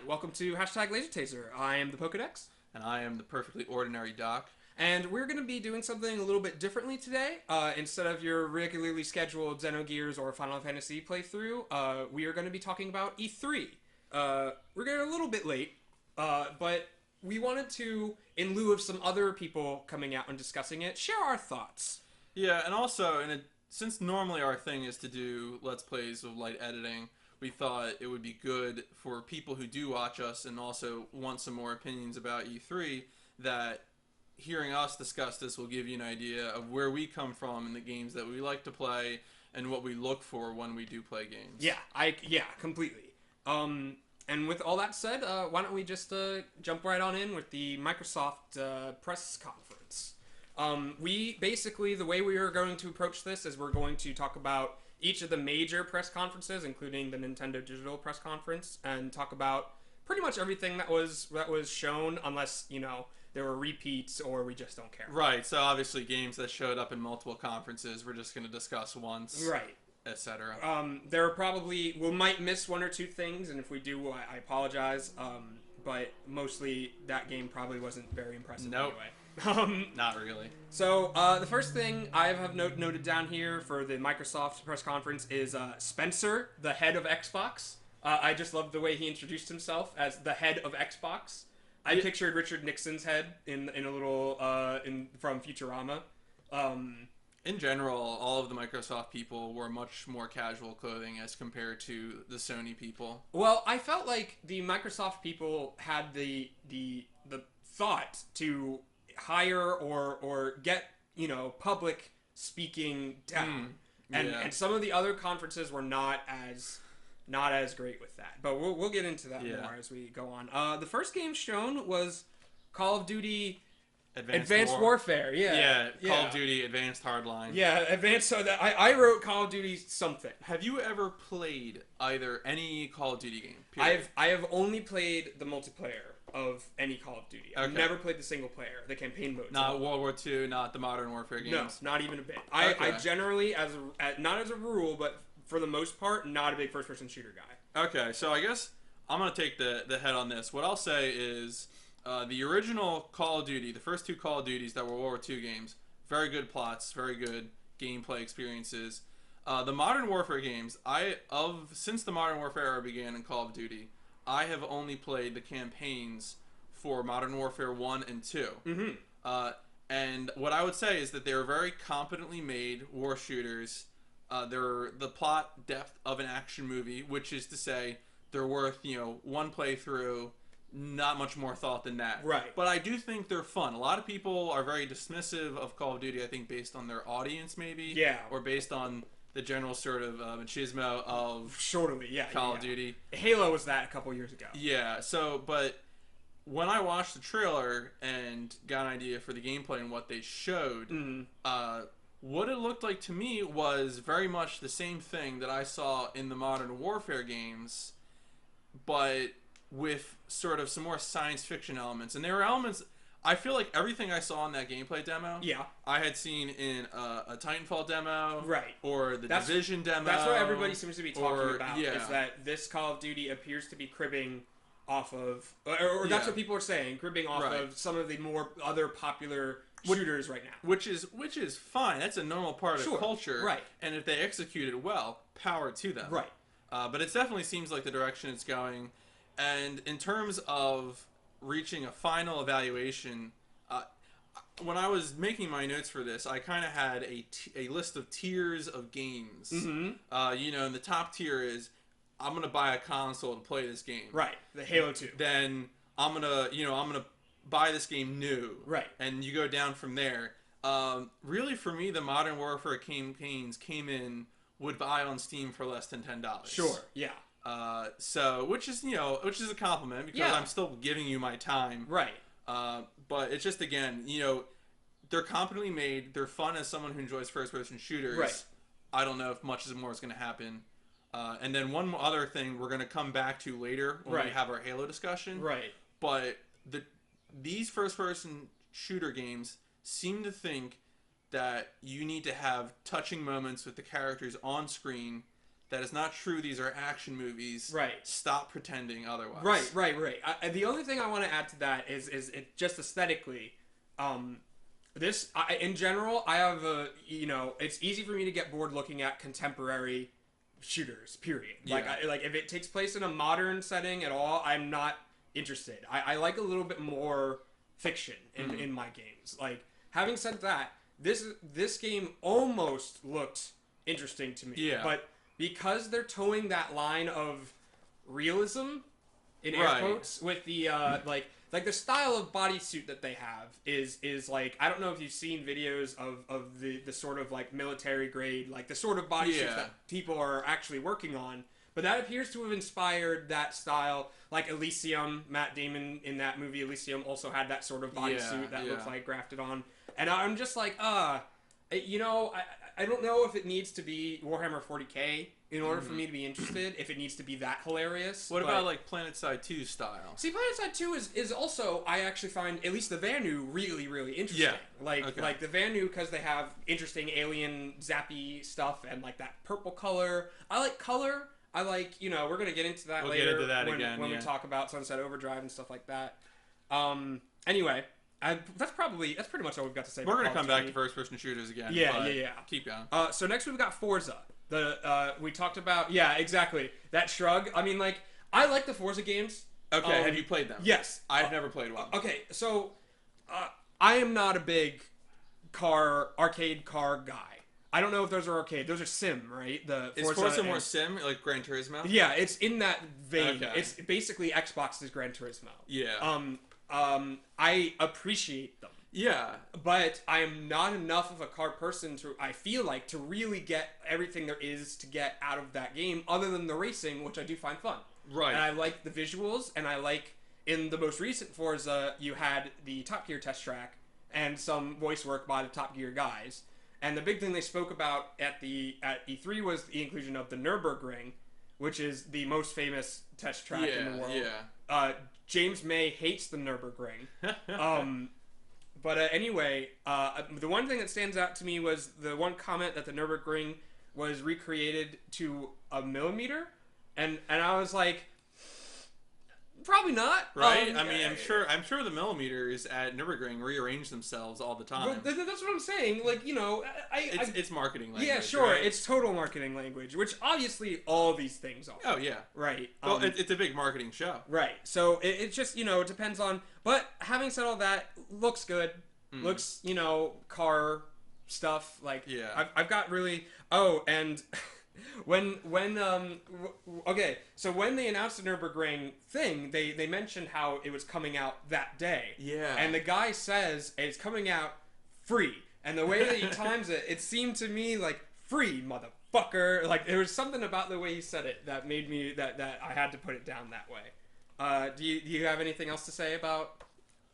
welcome to Hashtag Laser Taser. I am the Pokedex, And I am the perfectly ordinary Doc. and we're going to be doing something a little bit differently today. Instead of your regularly scheduled Xenogears or Final Fantasy playthrough, we are going to be talking about E3. We're getting a little bit late, but we wanted to, in lieu of some other people coming out and discussing it, share our thoughts. Yeah, and also, since normally our thing is to do Let's Plays with light editing, we thought it would be good for people who do watch us and also want some more opinions about E3 that hearing us discuss this will give you an idea of where we come from in the games that we like to play and what we look for when we do play games. Yeah, completely. And with all that said, why don't we just jump right on in with the Microsoft press conference? We basically, the way we are going to approach this is we're going to talk about each of the major press conferences, including the Nintendo Digital press conference, and talk about pretty much everything that was shown, unless, you know, there were repeats or we just don't care. Right, so obviously games that showed up in multiple conferences we're just going to discuss once. Right. Etc. There are probably, we might miss one or two things, and if we do, I apologize. But mostly that game probably wasn't very impressive anyway. Not really. So the first thing I have noted down here for the Microsoft press conference is Spencer, the head of Xbox. I just loved the way he introduced himself as the head of Xbox. I pictured Richard Nixon's head in a little from Futurama. In general, all of the Microsoft people wore much more casual clothing as compared to the Sony people. Well, I felt like the Microsoft people had the thought to hire or get, you know, public speaking down. And some of the other conferences were not as great with that. But we'll get into that more as we go on. The first game shown was Call of Duty Advanced Warfare. Yeah, Call of Duty Advanced Hardline. Yeah, Advanced. So that I wrote Call of Duty something. Have you ever played either any Call of Duty game? Period? I have only played the multiplayer of any Call of Duty. I've never played the single player, the campaign mode. Not World War II, not the Modern Warfare games. No, not even a bit. I generally, not as a rule, but for the most part, not a big first-person shooter guy. Okay, so I guess I'm gonna take the head on this. What I'll say is the original Call of Duty, the first two Call of Duties that were World War II games, very good plots, very good gameplay experiences. The Modern Warfare games, since the Modern Warfare era began in Call of Duty, I have only played the campaigns for Modern Warfare 1 and 2. Mm-hmm. And what I would say is that they were very competently made war shooters. They're the plot depth of an action movie, which is to say they're worth, one playthrough, not much more thought than that. Right. But I do think they're fun. A lot of people are very dismissive of Call of Duty, I think, based on their audience, maybe. Yeah. Or based on the general sort of machismo of Call of Duty. Halo was that a couple years ago. Yeah, but when I watched the trailer and got an idea for the gameplay and what they showed, what it looked like to me was very much the same thing that I saw in the Modern Warfare games, but with sort of some more science fiction elements. And there were elements, I feel like everything I saw in that gameplay demo, I had seen in a Titanfall demo, right, or the Division demo. That's what everybody seems to be talking about, is that this Call of Duty appears to be cribbing off of, or that's what people are saying, cribbing off of some of the more other popular shooters right now. Which is fine. That's a normal part of culture. Right. And if they execute it well, power to them. Right. But it definitely seems like the direction it's going. And in terms of reaching a final evaluation, when I was making my notes for this, I kind of had a list of tiers of games. Mm-hmm. And the top tier is, I'm gonna buy a console to play this game. Right. The Halo 2. Then I'm gonna buy this game new. Right. And you go down from there. Really, for me, the Modern Warfare campaigns came in, would buy on Steam for less than $10. Sure. Yeah. Which is a compliment because I'm still giving you my time. Right. But it's just, again, they're competently made. They're fun as someone who enjoys first-person shooters. Right. I don't know if much more is going to happen. And then one other thing we're going to come back to later when we have our Halo discussion. Right. But these first-person shooter games seem to think that you need to have touching moments with the characters on screen That is not true. These are action movies. Right. Stop pretending otherwise. Right. The only thing I want to add to that is it just aesthetically, in general, I have it's easy for me to get bored looking at contemporary shooters. Period. Yeah. Like if it takes place in a modern setting at all, I'm not interested. I like a little bit more fiction in my games. Like, having said that, this game almost looked interesting to me. Yeah. But because they're towing that line of realism in air quotes with the like the style of bodysuit that they have is like, I don't know if you've seen videos of the sort of like military grade, like the sort of bodysuits that people are actually working on. But that appears to have inspired that style. Like Elysium, Matt Damon in that movie Elysium also had that sort of bodysuit that looked like grafted on. And I'm just like, I don't know if it needs to be Warhammer 40k in order for me to be interested, if it needs to be that hilarious. What about like PlanetSide 2 style? See, PlanetSide 2 is also, I actually find, at least the Vanu, really, really interesting. Yeah. Like the Vanu, because they have interesting alien zappy stuff and like that purple color. I like color. I like, we're going to get into that later. We'll get into that when we talk about Sunset Overdrive and stuff like that. Anyway, that's pretty much all we've got to say. We're going to come back to first-person shooters again. Yeah. Keep going. So next we've got Forza. We talked about, exactly, that shrug. I mean, like, I like the Forza games. Okay, have you played them? Yes. I've never played one. Okay, so I am not a big arcade car guy. I don't know if those are arcade. Those are sim, right? Is Forza more sim, like Gran Turismo? Yeah, it's in that vein. Okay. It's basically Xbox's Gran Turismo. Yeah. I appreciate them. Yeah. But I am not enough of a car person I feel like, to really get everything there is to get out of that game, other than the racing, which I do find fun. Right. And I like the visuals, and I like, in the most recent Forza, you had the Top Gear test track and some voice work by the Top Gear guys. And the big thing they spoke about at E3 was the inclusion of the Nürburgring, which is the most famous test track in the world. Yeah. James May hates the Nürburgring. But anyway, the one thing that stands out to me was the one comment that the Nürburgring was recreated to a millimeter, and I was like, probably not. Right? I mean, I'm sure the millimeters at Nürburgring rearrange themselves all the time. Well, that's what I'm saying. Like, it's marketing language. Yeah, sure. Right? It's total marketing language, which obviously all these things are. Oh, yeah. Right. Well, it's a big marketing show. Right. So it just, it depends on... But having said all that, looks good. Looks, car stuff. Like, yeah. I've got really... Oh, and... Okay, so when they announced the Nürburgring thing, they mentioned how it was coming out that day. Yeah. And the guy says it's coming out free. And the way that he times it, it seemed to me like, free, motherfucker. Like, there was something about the way he said it that made me, that I had to put it down that way. Do you have anything else to say about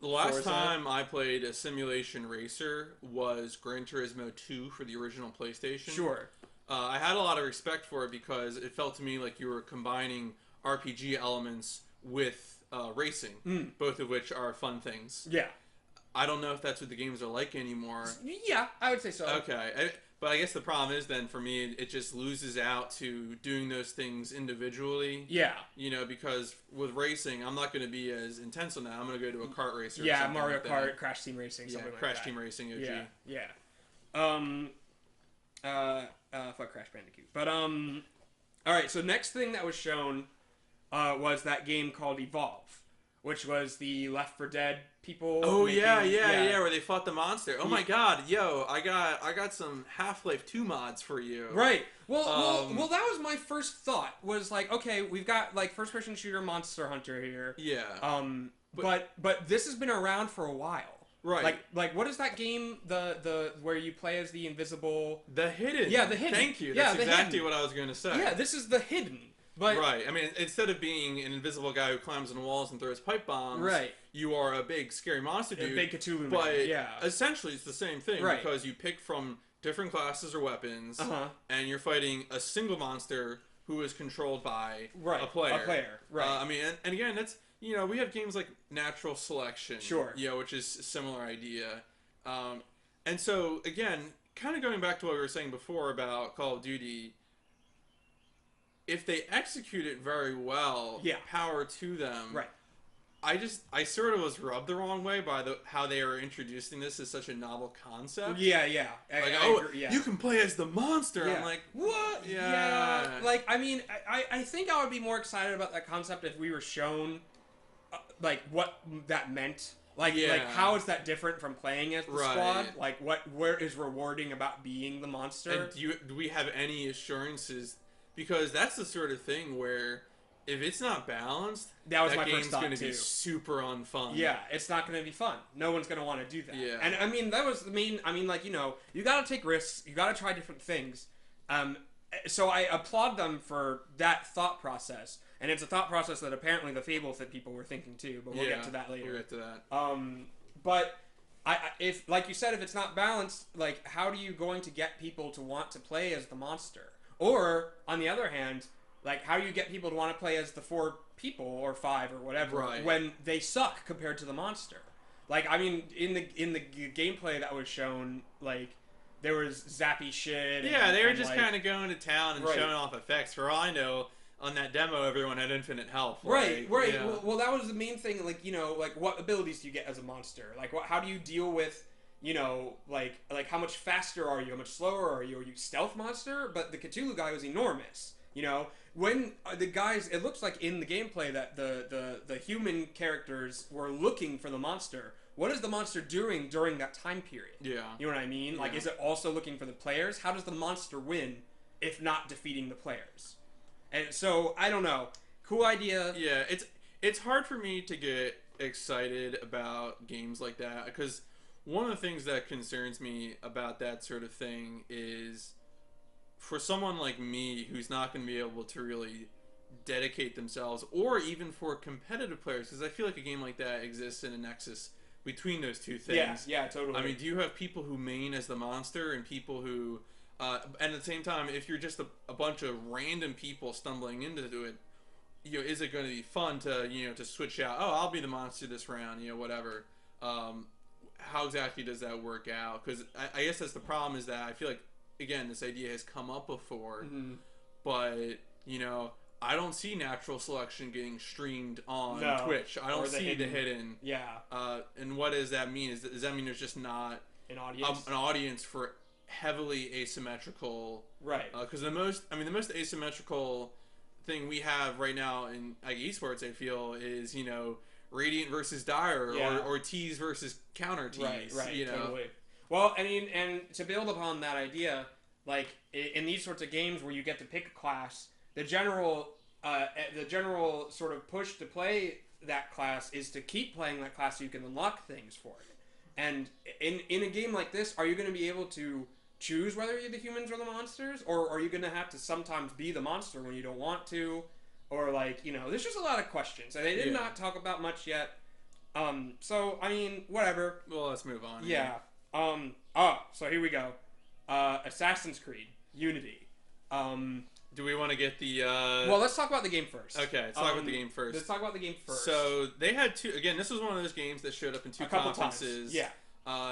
the last Forza? time I played a simulation racer was Gran Turismo 2 for the original PlayStation. Sure. I had a lot of respect for it because it felt to me like you were combining RPG elements with racing, both of which are fun things. Yeah. I don't know if that's what the games are like anymore. Yeah, I would say so. Okay. But I guess the problem is then for me, it just loses out to doing those things individually. Yeah. Because with racing, I'm not going to be as intense on that. I'm going to go to a kart racer. Yeah, or something Mario like Kart, that. Crash Team Racing, something like Crash that. Team Racing OG. Yeah. Fuck Crash Bandicoot. But, alright, so next thing that was shown, was that game called Evolve, which was the Left 4 Dead people. Oh, yeah, where they fought the monster. Oh my god, yo, I got some Half-Life 2 mods for you. Right. Well, that was my first thought, was like, okay, we've got, like, first-person shooter Monster Hunter here. Yeah. But this has been around for a while. Right. Like what is that game? The where you play as the invisible. The Hidden. Yeah, The Hidden. Thank you. Yeah, That's exactly Hidden. what I was going to say. Yeah, this is The Hidden. But right. I mean, instead of being an invisible guy who climbs on walls and throws pipe bombs, right, you are a big scary monster dude. A big Cthulhu. But yeah, essentially it's the same thing, right, because you pick from different classes or weapons, and you're fighting a single monster who is controlled by a player. Right. I mean, and again, that's we have games like Natural Selection, sure, which is a similar idea. And so, again, kind of going back to what we were saying before about Call of Duty, if they execute it very well, Yeah. power to them. Right. I sort of was rubbed the wrong way by how they are introducing this as such a novel concept. Yeah, yeah. Like, agree, yeah. you can play as the monster. Yeah. I'm like, what? Yeah. Like, I mean, I think I would be more excited about that concept if we were shown, like, what that meant. Like, how is that different from playing as the squad? Like, where is rewarding about being the monster? And do we have any assurances? Because that's the sort of thing where, if it's not balanced, that my game's going to be super unfun. Yeah, it's not going to be fun. No one's going to want to do that. Yeah. And I mean, that was the main. I mean, like, you know, you got to take risks. You got to try different things. So I applaud them for that thought process. And it's a thought process that apparently the Fable people were thinking too. But we'll get to that later. We'll get to that. But if, like you said, if it's not balanced, like, how are you going to get people to want to play as the monster? Or on the other hand, like, how do you get people to want to play as the 4 people or 5 or whatever when they suck compared to the monster? Like, I mean, in the gameplay that was shown, like, there was zappy shit. Yeah, they were just kind of going to town and showing off effects. For all I know, on that demo, everyone had infinite health. Right. Yeah. Well, that was the main thing. Like, you know, like, what abilities do you get as a monster? Like, how do you deal with, you know, like how much faster are you? How much slower are you? Are you stealth monster? But the Cthulhu guy was enormous. You know, when the guys, it looks like in the gameplay that the human characters were looking for the monster. What is the monster doing during that time period? Yeah. You know what I mean? Like, is it also looking for the players? How does the monster win if not defeating the players? And so, I don't know. Cool idea. Yeah, it's hard for me to get excited about games like that, because one of the things that concerns me about that sort of thing is, for someone like me who's not going to be able to really dedicate themselves, or even for competitive players, because I feel like a game like that exists in a nexus between those two things. Yeah, totally. I mean, do you have people who main as the monster and people who... and at the same time, if you're just a bunch of random people stumbling into it, you know, is it going to be fun to, you know, to switch out? Oh, I'll be the monster this round, you know, whatever. How exactly does that work out? Because I guess that's the problem, is that I feel like, again, this idea has come up before, but, you know, I don't see natural selection getting streamed on Twitch. I don't see the hidden. Yeah. And what does that mean? Does that mean there's just not an audience? An audience for heavily asymmetrical, because the most asymmetrical thing we have right now in, like, esports, I feel, is, you know, Radiant versus Dire, or tees versus counter tees. Right, you know? Totally. Well, I mean, and to build upon that idea, like, in these sorts of games where you get to pick a class, the general sort of push to play that class is to keep playing that class so you can unlock things for it. And in a game like this, are you going to be able to choose whether you're the humans or the monsters? Or are you going to have to sometimes be the monster when you don't want to? Or, like, you know, there's just a lot of questions. And they did not talk about much yet. So, I mean, whatever. Well, let's move on. Yeah. So here we go. Assassin's Creed Unity. Do we want to get the... Well, let's talk about the game first. Okay, let's talk about the game first. Let's talk about the game first. So, they had two... Again, this was one of those games that showed up in two conferences. Yeah.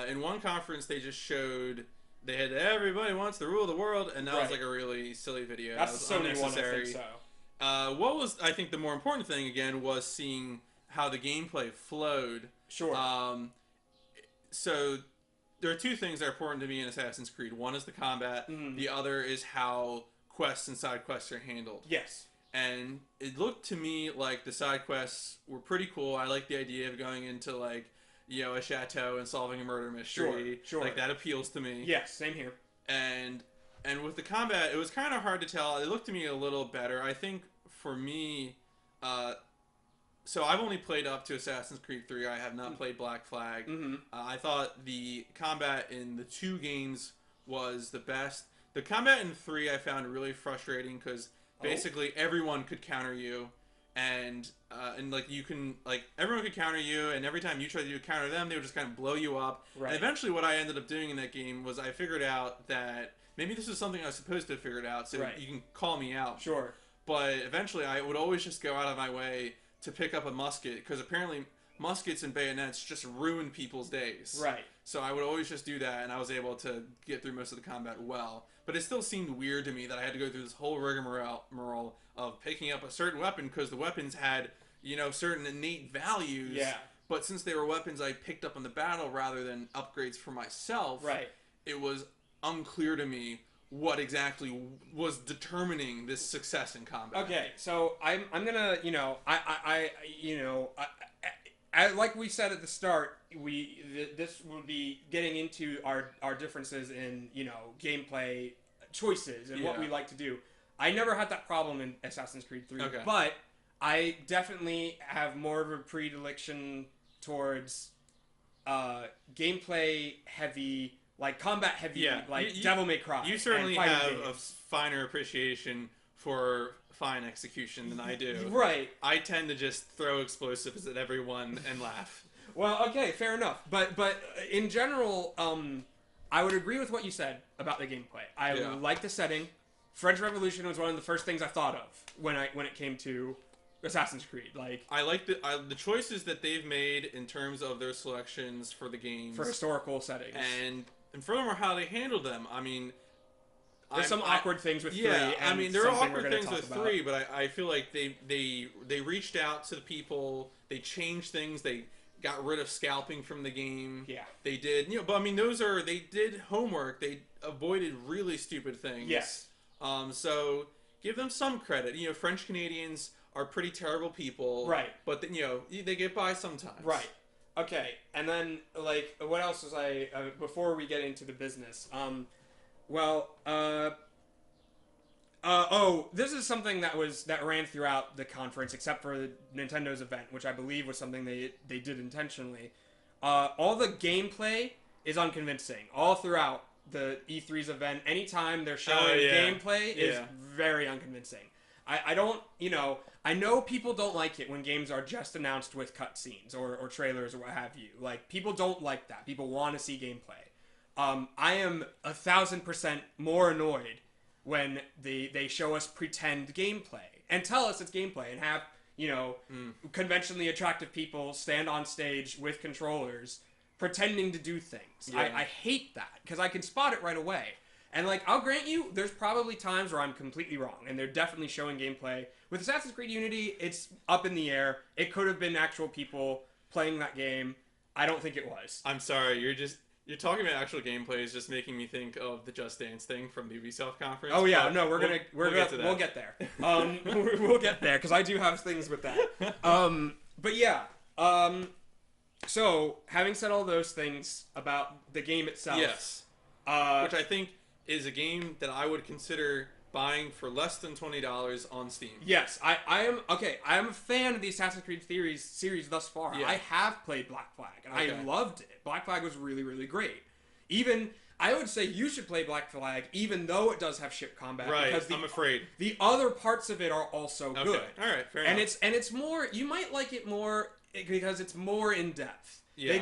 In one conference, they just showed... They had Everybody Wants to Rule the World, and that was, like, a really silly video. That's the Sony one, I think so. What was, I think, the more important thing, again, was seeing how the gameplay flowed. Sure. So... There are two things that are important to me in Assassin's Creed. One is the combat. The other is how quests and side quests are handled. Yes. And it looked to me like the side quests were pretty cool. I like the idea of going into, like, you know, a chateau and solving a murder mystery. Sure. Like, that appeals to me. Yes, same here. And with the combat, it was kind of hard to tell. It looked to me a little better. I think for me, so I've only played up to Assassin's Creed 3. I have not played Black Flag. I thought the combat in the two games was the best. The combat in 3 I found really frustrating because basically everyone could counter you, and like you can, like, everyone could counter you, and every time you tried to counter them, they would just kind of blow you up. And eventually, what I ended up doing in that game was I figured out that maybe this is something I was supposed to have figured out. So you can call me out. Sure. But eventually, I would always just go out of my way to pick up a musket, because apparently muskets and bayonets just ruined people's days. Right. So I would always just do that, and I was able to get through most of the combat well. But it still seemed weird to me that I had to go through this whole rigmarole of picking up a certain weapon because the weapons had, certain innate values. Yeah. But since they were weapons I picked up in the battle rather than upgrades for myself, Right. it was unclear to me what exactly was determining this success in combat. Okay, so I'm gonna, like we said at the start, this will be getting into our differences in gameplay choices and what we like to do. I never had that problem in Assassin's Creed 3, but I definitely have more of a predilection towards gameplay heavy, like combat heavy, Devil May Cry. You certainly have a finer appreciation for fine execution than I do. Right. I tend to just throw explosives at everyone and laugh. Well, okay, fair enough. But in general, I would agree with what you said about the gameplay. I like the setting. French Revolution was one of the first things I thought of when it came to Assassin's Creed. Like, I like the choices that they've made in terms of their selections for the games, for historical settings, and furthermore how they handled them. I mean, there's some awkward things with 3. Yeah, I mean there are awkward things with 3, but I feel like they reached out to the people. They changed things. They got rid of scalping from the game. Yeah, they did. But I mean they did homework. They avoided really stupid things. Yes. So give them some credit. French Canadians are pretty terrible people. Right. But they get by sometimes. Right. Okay. And then what else was before we get into the business? This is something that ran throughout the conference, except for Nintendo's event, which I believe was something they did intentionally. All the gameplay is unconvincing all throughout the E3's event. Anytime they're showing gameplay is very unconvincing. I don't, I know people don't like it when games are just announced with cutscenes or trailers or what have you. Like, people don't like that. People want to see gameplay. I am 1,000% more annoyed when they show us pretend gameplay and tell us it's gameplay and have, conventionally attractive people stand on stage with controllers pretending to do things. Yeah. I hate that because I can spot it right away. And I'll grant you, there's probably times where I'm completely wrong, and they're definitely showing gameplay. With Assassin's Creed Unity, it's up in the air. It could have been actual people playing that game. I don't think it was. I'm sorry, you're talking about actual gameplay is just making me think of the Just Dance thing from the Ubisoft conference. Oh yeah, no, we'll get there. We'll get there because I do have things with that. But yeah. So having said all those things about the game itself, yes, which I think is a game that I would consider buying for less than $20 on Steam. Yes, I am. Okay, I am a fan of the Assassin's Creed series thus far. Yeah. I have played Black Flag, and I loved it. Black Flag was really, really great. Even, I would say you should play Black Flag, even though it does have ship combat. Right, because I'm afraid. The other parts of it are also good. All right, fair enough. And it's more, you might like it more because it's more in-depth. Yeah.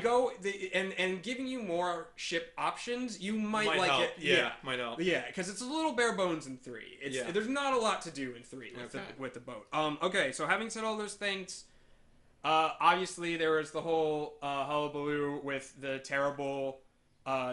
And giving you more ship options, you might like help. it. Yeah, might help. Yeah, because it's a little bare bones in 3. There's not a lot to do in 3 with the boat. Okay, so having said all those things, obviously there was the whole hullabaloo with the terrible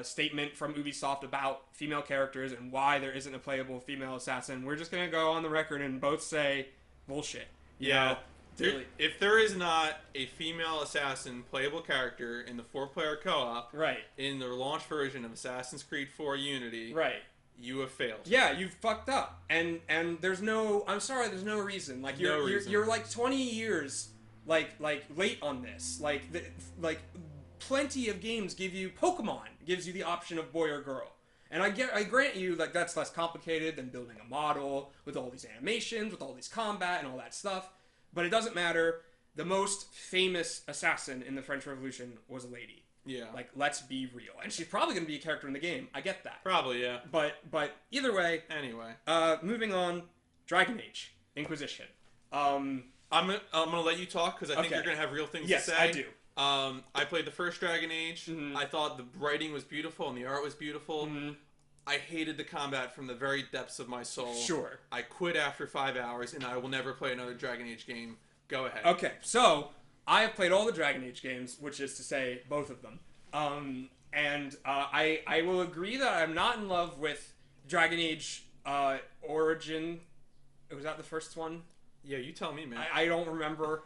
statement from Ubisoft about female characters and why there isn't a playable female assassin. We're just gonna go on the record and both say bullshit. Yeah. If there is not a female assassin playable character in the 4-player co-op, right, in the launch version of Assassin's Creed 4 Unity, right, you have failed. Yeah, you've fucked up. And there's no, I'm sorry, there's no reason. Like you're like 20 years like late on this. Like plenty of games give you Pokemon gives you the option of boy or girl. And I grant you that's less complicated than building a model with all these animations, with all these combat and all that stuff. But it doesn't matter. The most famous assassin in the French Revolution was a lady. Yeah. Let's be real. And she's probably going to be a character in the game. I get that. Probably, yeah. But either way. Anyway. Moving on. Dragon Age. Inquisition. I'm going to let you talk because I think you're going to have real things to say. Yes, I do. I played the first Dragon Age. Mm-hmm. I thought the writing was beautiful and the art was beautiful. Mm-hmm. I hated the combat from the very depths of my soul. Sure. I quit after 5 hours, and I will never play another Dragon Age game. Go ahead. Okay, so I have played all the Dragon Age games, which is to say, both of them. I will agree that I'm not in love with Dragon Age Origin. Was that the first one? Yeah, you tell me, man. I don't remember.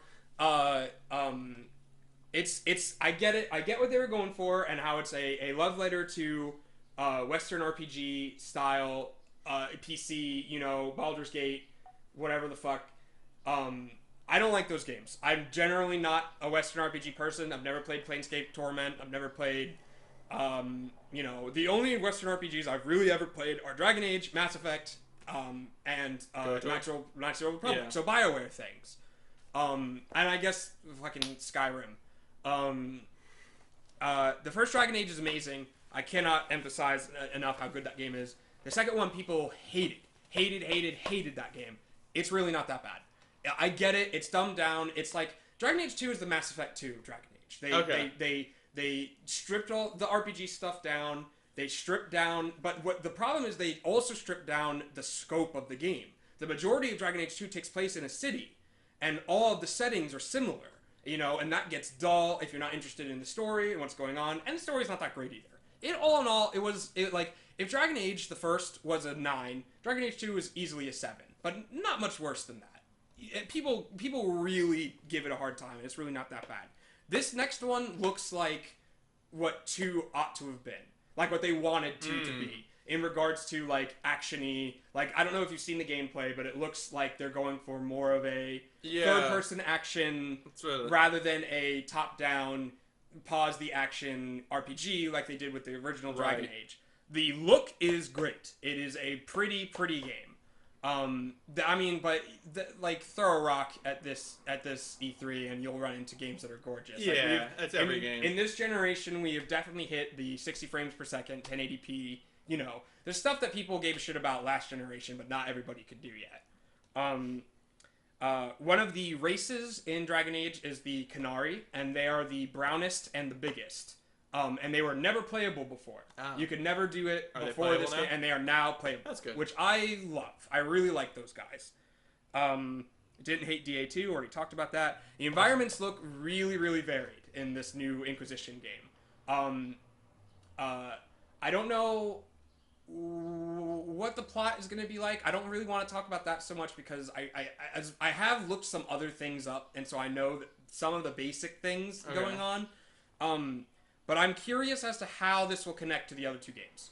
It's I get it. I get what they were going for and how it's a love letter to Western RPG style PC. Baldur's Gate, whatever the fuck. I don't like those games. I'm generally not a Western RPG person. I've never played Planescape Torment. I've never played. The only Western RPGs I've really ever played are Dragon Age, Mass Effect, and Natural Republic. Yeah. So BioWare things. And I guess fucking Skyrim. The first Dragon Age is amazing. I cannot emphasize enough how good that game is. The second one, people hated that game. It's really not that bad. I get it. It's dumbed down. It's like Dragon Age 2 is the Mass Effect 2 Dragon Age. They stripped all the RPG stuff down. They stripped down, but what the problem is, they also stripped down the scope of the game. The majority of Dragon Age 2 takes place in a city, and all of the settings are similar. And that gets dull if you're not interested in the story and what's going on. And the story's not that great either. All in all, if Dragon Age the first was a 9, Dragon Age 2 is easily a 7, but not much worse than that. People really give it a hard time, and it's really not that bad. This next one looks like what 2 ought to have been. Like what they wanted 2 to be. In regards to, action-y. I don't know if you've seen the gameplay, but it looks like they're going for more of a third-person action rather than a top-down, pause-the-action RPG like they did with the original Dragon Age. The look is great. It is a pretty game. Throw a rock at this E3 and you'll run into games that are gorgeous. Yeah, that's every game. In this generation, we have definitely hit the 60 frames per second, 1080p. There's stuff that people gave a shit about last generation, but not everybody could do yet. One of the races in Dragon Age is the Qunari, and they are the brownest and the biggest. And they were never playable before. You could never do it before this game, and they are now playable. That's good. Which I love. I really like those guys. Didn't hate DA2, already talked about that. The environments look really, really varied in this new Inquisition game. I don't know what the plot is going to be like. I don't really want to talk about that so much because I have looked some other things up, and so I know that some of the basic things going on. But I'm curious as to how this will connect to the other 2 games.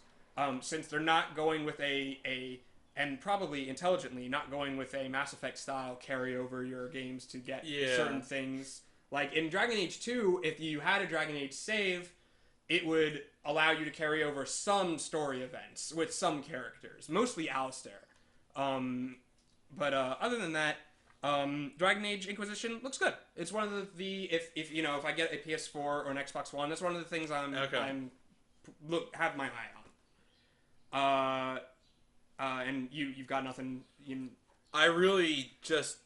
Since they're not going with and probably intelligently not going with a Mass Effect style carry over your games to get certain things. Like in Dragon Age 2, if you had a Dragon Age save, it would allow you to carry over some story events with some characters, mostly Alistair. But other than that, Dragon Age Inquisition looks good. It's one of the if I get a PS4 or an Xbox One, that's one of the things have my eye on. And you've got nothing. I really just.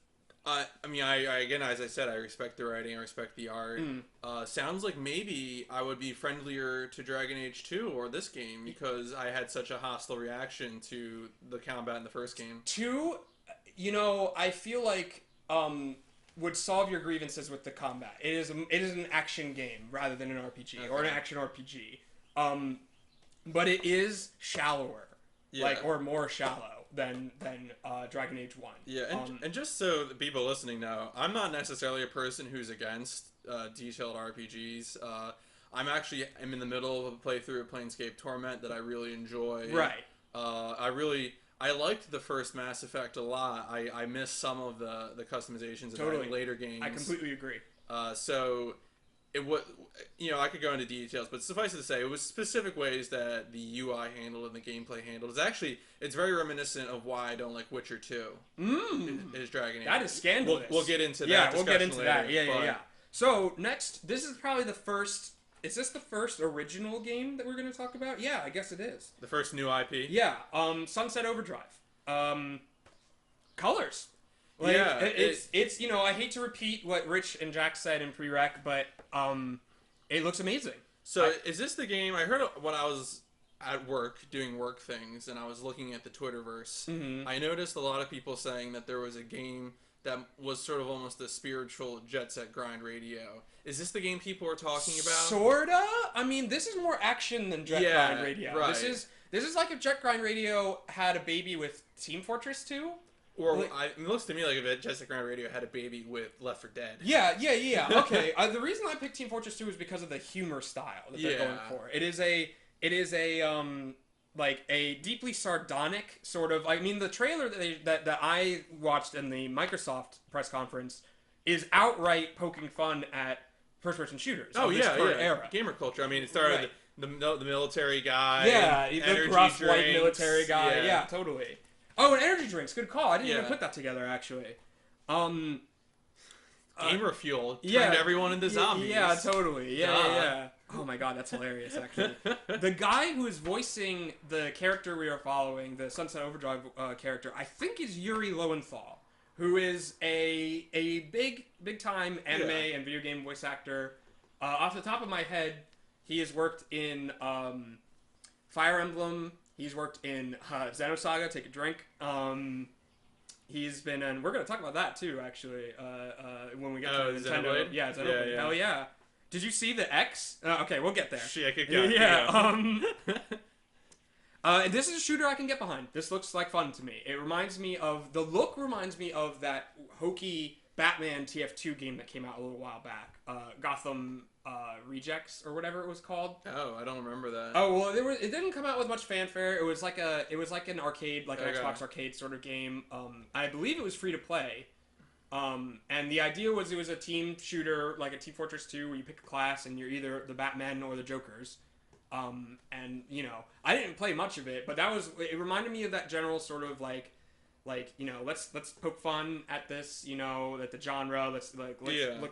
Again, as I said, I respect the writing, I respect the art. Sounds like maybe I would be friendlier to Dragon Age 2 or this game because I had such a hostile reaction to the combat in the first game. 2, I feel like would solve your grievances with the combat. It is an action game rather than an RPG or an action RPG. But it is shallower, or more shallow than Dragon Age 1. Yeah, and just so the people listening know, I'm not necessarily a person who's against detailed RPGs. I'm in the middle of a playthrough of Planescape Torment that I really enjoy. Right. I liked the first Mass Effect a lot. I miss some of the customizations in later games. I completely agree. So it was, I could go into details, but suffice it to say, it was specific ways that the UI handled and the gameplay handled. It's very reminiscent of why I don't like Witcher 2. Is Dragon Age. That is scandalous. We'll get into that. Yeah, we'll get into later, that. Yeah. So next, this is probably the first. Is this the first original game that we're going to talk about? Yeah, I guess it is. The first new IP? Yeah, Sunset Overdrive. Colors. It's I hate to repeat what Rich and Jack said in pre-rec, but it looks amazing. So is this the game, I heard when I was at work doing work things and I was looking at the Twitterverse, I noticed a lot of people saying that there was a game that was sort of almost the spiritual Jet Set Grind Radio. Is this the game people are talking about? Sorta. I mean, this is more action than Jet Grind Radio. Right. This is like if Jet Grind Radio had a baby with Team Fortress 2. Or it looks to me like if Jet Set Grind Radio had a baby with Left 4 Dead. Yeah. Okay. The reason I picked Team Fortress 2 is because of the humor style that they're going for. It is a like a deeply sardonic sort of. I mean, the trailer that I watched in the Microsoft press conference is outright poking fun at first-person shooters. Oh, this current era. Gamer culture. I mean, it started the military guy. Yeah, the gruff drinks, white military guy. Yeah, totally. Oh, and energy drinks. Good call. I didn't even put that together, actually. Gamer fuel turned everyone into zombies. Yeah, totally. Yeah. Oh my god, that's hilarious, actually. The guy who is voicing the character we are following, the Sunset Overdrive character, I think is Yuri Lowenthal, who is a big time anime and video game voice actor. Off the top of my head, he has worked in Fire Emblem. He's worked in Xenosaga, Take a Drink. He's been in... We're going to talk about that, too, actually, when we get to Nintendo. Xenoblade? Yeah, Xenoblade. Hell yeah. Did you see the X? Okay, we'll get there. Shit, keep going. And this is a shooter I can get behind. This looks like fun to me. It reminds me of... The look reminds me of that hokey Batman TF2 game that came out a little while back. Gotham Rejects, or whatever it was called. Oh, I don't remember that. Oh, well, it didn't come out with much fanfare. It was like an arcade, like an Xbox arcade sort of game. I believe it was free to play. And the idea was it was a team shooter, like a Team Fortress 2, where you pick a class and you're either the Batman or the Jokers. And, you know, I didn't play much of it, but it reminded me of that general sort of like, you know, let's poke fun at this, you know, at the genre. Let's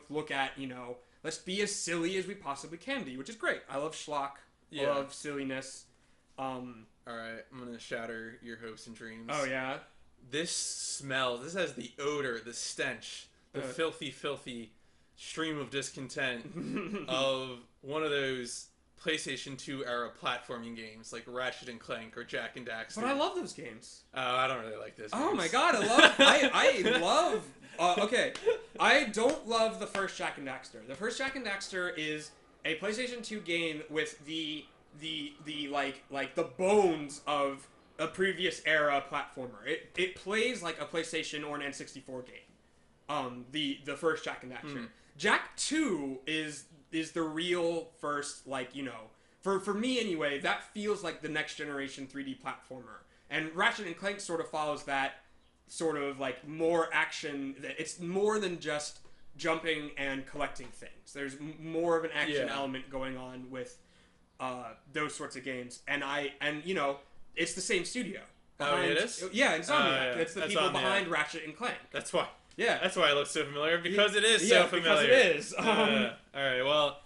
look at, you know, let's be as silly as we possibly can be, which is great. I love schlock. I love silliness. All right, I'm gonna shatter your hopes and dreams. Oh yeah. This has the odor, the stench, the filthy stream of discontent of one of those PlayStation 2 era platforming games like Ratchet and Clank or Jak and Daxter. But I love those games. Oh, I don't really like those games. Oh my god, I love okay. I don't love the first Jak and Daxter. The first Jak and Daxter is a PlayStation 2 game with the like the bones of a previous era platformer. It plays like a PlayStation or an N64 game. The first Jak and Daxter. Jak 2 is the real first, like, you know, for me anyway, that feels like the next generation 3D platformer. And Ratchet and Clank sort of follows that sort of like more action. It's more than just jumping and collecting things. There's more of an action element going on with those sorts of games. And you know, it's the same studio. It is? Yeah, Insomniac. It's the people behind Ratchet and Clank. That's why. Yeah. That's why it looks so familiar, because it is so familiar. Because it is. Alright, well,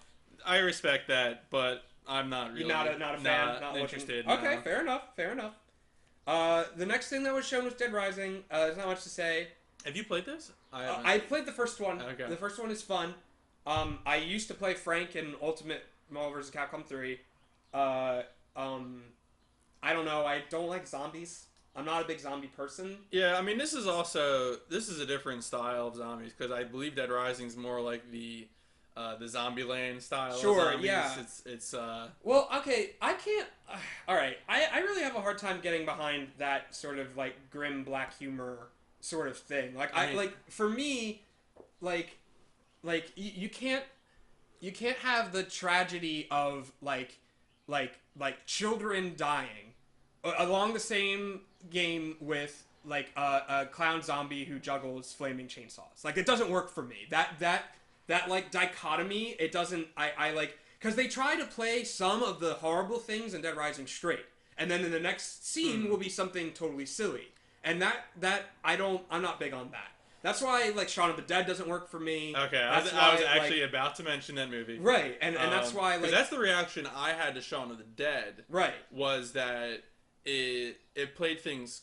I respect that, but I'm not really... Not a fan? Not interested. Okay, fair enough. The next thing that was shown was Dead Rising. There's not much to say. Have you played this? I played the first one. Okay. The first one is fun. I used to play Frank in Ultimate Marvel vs. Capcom 3. I don't know. I don't like zombies. I'm not a big zombie person. Yeah, I mean, this is a different style of zombies, because I believe Dead Rising is more like the Zombieland style. Sure, of zombies. yeah. It's Well, okay, I can't. All right, I really have a hard time getting behind that sort of like grim black humor sort of thing. Like for me, like you can't have the tragedy of like children dying along the same game with like a clown zombie who juggles flaming chainsaws. Like, it doesn't work for me. That like dichotomy, it doesn't. I like, because they try to play some of the horrible things in Dead Rising straight, and then in the next scene will be something totally silly, and that I'm not big on that. That's why, like, Shaun of the Dead doesn't work for me. Okay, I was actually about to mention that movie. Right, and that's why, like... that's the reaction I had to Shaun of the Dead. Right. Was that it played things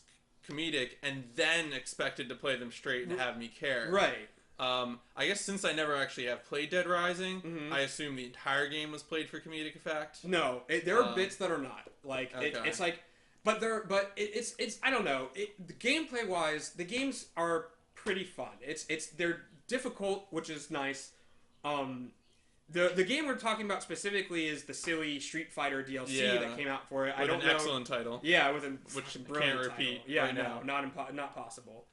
comedic and then expected to play them straight and have me care. Right. I guess since I never actually have played Dead Rising, I assume the entire game was played for comedic effect. No, there are bits that are not. Like, okay. It's like... But it's I don't know. Gameplay-wise, the games are pretty fun. They're difficult, which is nice. The game we're talking about specifically is the silly Street Fighter DLC that came out for it. With an excellent title. Yeah, with a which brilliant can't repeat. Title. Yeah, right now. not possible.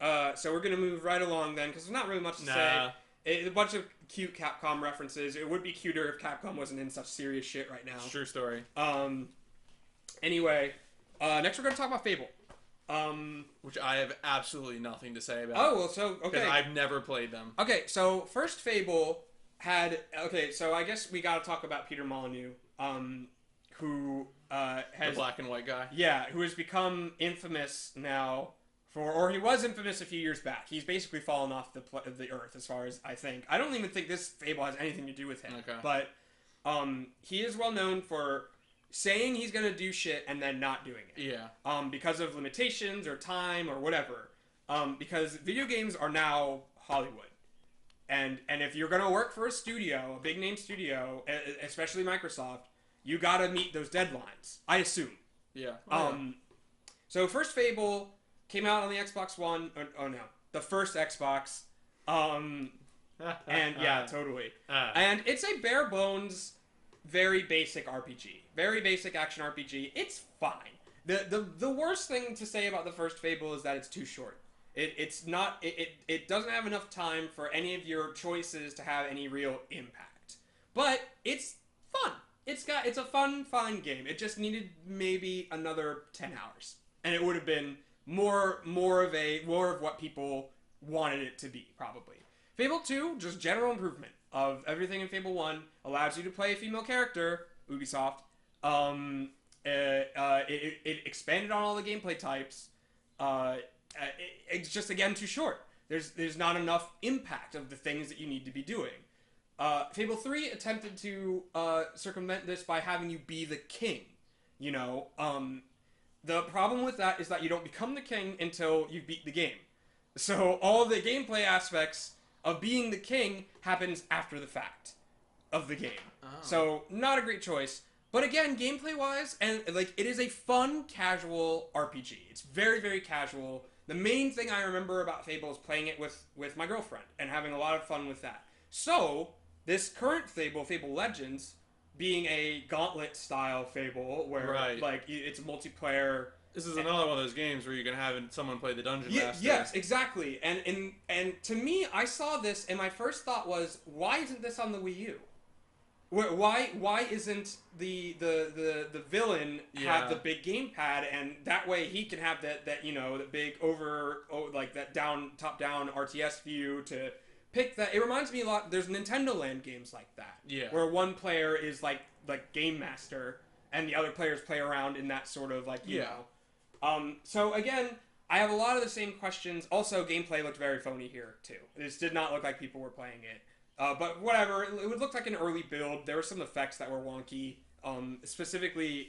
So we're gonna move right along then, because there's not really much to say. A bunch of cute Capcom references. It would be cuter if Capcom wasn't in such serious shit right now. True story. Anyway, next we're gonna talk about Fable. Which I have absolutely nothing to say about. Oh, well, so, okay. Because I've never played them. Okay, so first Fable had... Okay, so I guess we gotta talk about Peter Molyneux, who has... The black and white guy? Yeah, who has become infamous now or he was infamous a few years back. He's basically fallen off the earth, as far as I think. I don't even think this Fable has anything to do with him. Okay. But he is well known for saying he's gonna do shit and then not doing it. Yeah. Because of limitations or time or whatever. Because video games are now Hollywood. And if you're gonna work for a studio, a big name studio, especially Microsoft, you gotta meet those deadlines. I assume. Yeah. So first Fable came out on the Xbox One. Oh no, the first Xbox. And yeah, totally. And it's a bare bones, very basic RPG, very basic action RPG. It's fine. The worst thing to say about the first Fable is that it's too short. It doesn't have enough time for any of your choices to have any real impact. But it's fun. It's a fun game. It just needed maybe another 10 hours, and it would have been more of what people wanted it to be, probably. Fable 2, just general improvement of everything in Fable 1, allows you to play a female character, Ubisoft. It expanded on all the gameplay types. It's just, again, too short. There's not enough impact of the things that you need to be doing. Fable 3 attempted to circumvent this by having you be the king. You know, the problem with that is that you don't become the king until you beat the game. So all the gameplay aspects of being the king happens after the fact of the game. Oh. So not a great choice. But again, gameplay-wise, and like it is a fun, casual RPG. It's very, very casual. The main thing I remember about Fable is playing it with my girlfriend and having a lot of fun with that. So this current Fable, Fable Legends, being a gauntlet-style Fable where like it's multiplayer. This is another one of those games where you can have someone play the dungeon master. Yes, exactly. And to me, I saw this, and my first thought was, why isn't this on the Wii U? Why isn't the villain have the big gamepad, and that way he can have that you know, the big like that top down RTS view to pick that. It reminds me a lot. There's Nintendo Land games like that. Yeah. Where one player is like game master, and the other players play around in that sort of like you know. So again, I have a lot of the same questions. Also, gameplay looked very phony here too. This did not look like people were playing it. But whatever, it would look like an early build. There were some effects that were wonky. Specifically,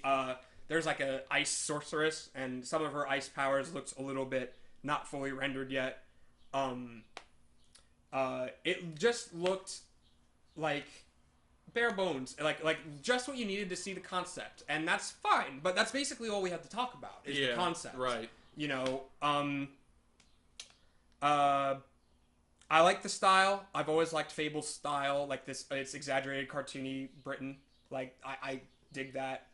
there's like a ice sorceress, and some of her ice powers looks a little bit not fully rendered yet. It just looked like bare bones, like just what you needed to see the concept, and that's fine. But that's basically all we have to talk about is the concept, right? You know, I like the style. I've always liked Fable's style, like this. It's exaggerated, cartoony Britain. Like I dig that.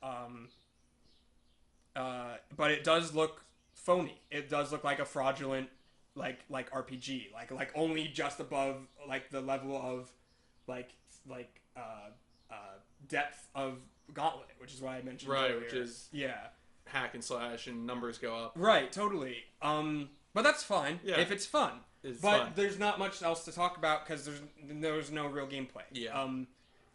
But it does look phony. It does look like a fraudulent, like RPG, like only just above like the level of like depth of Gauntlet, which is why I mentioned earlier. Which is hack and slash and numbers go up. Right, totally. But that's fine if it's fun. But there's not much else to talk about because there's no real gameplay. Yeah.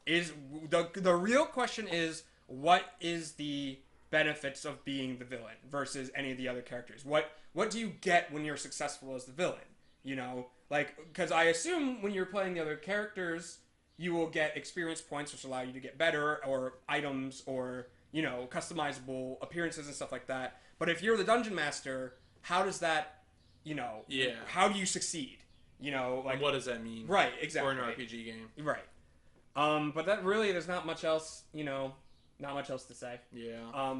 Is the real question is, what is the benefits of being the villain versus any of the other characters? What do you get when you're successful as the villain? You know, like, because I assume when you're playing the other characters, you will get experience points which allow you to get better, or items, or you know, customizable appearances and stuff like that. But if you're the dungeon master, how does that, you know, how do you succeed? You know, like, and what does that mean? Right, exactly. For an RPG game. Right. But that really, there's not much else, you know, not much else to say. Yeah.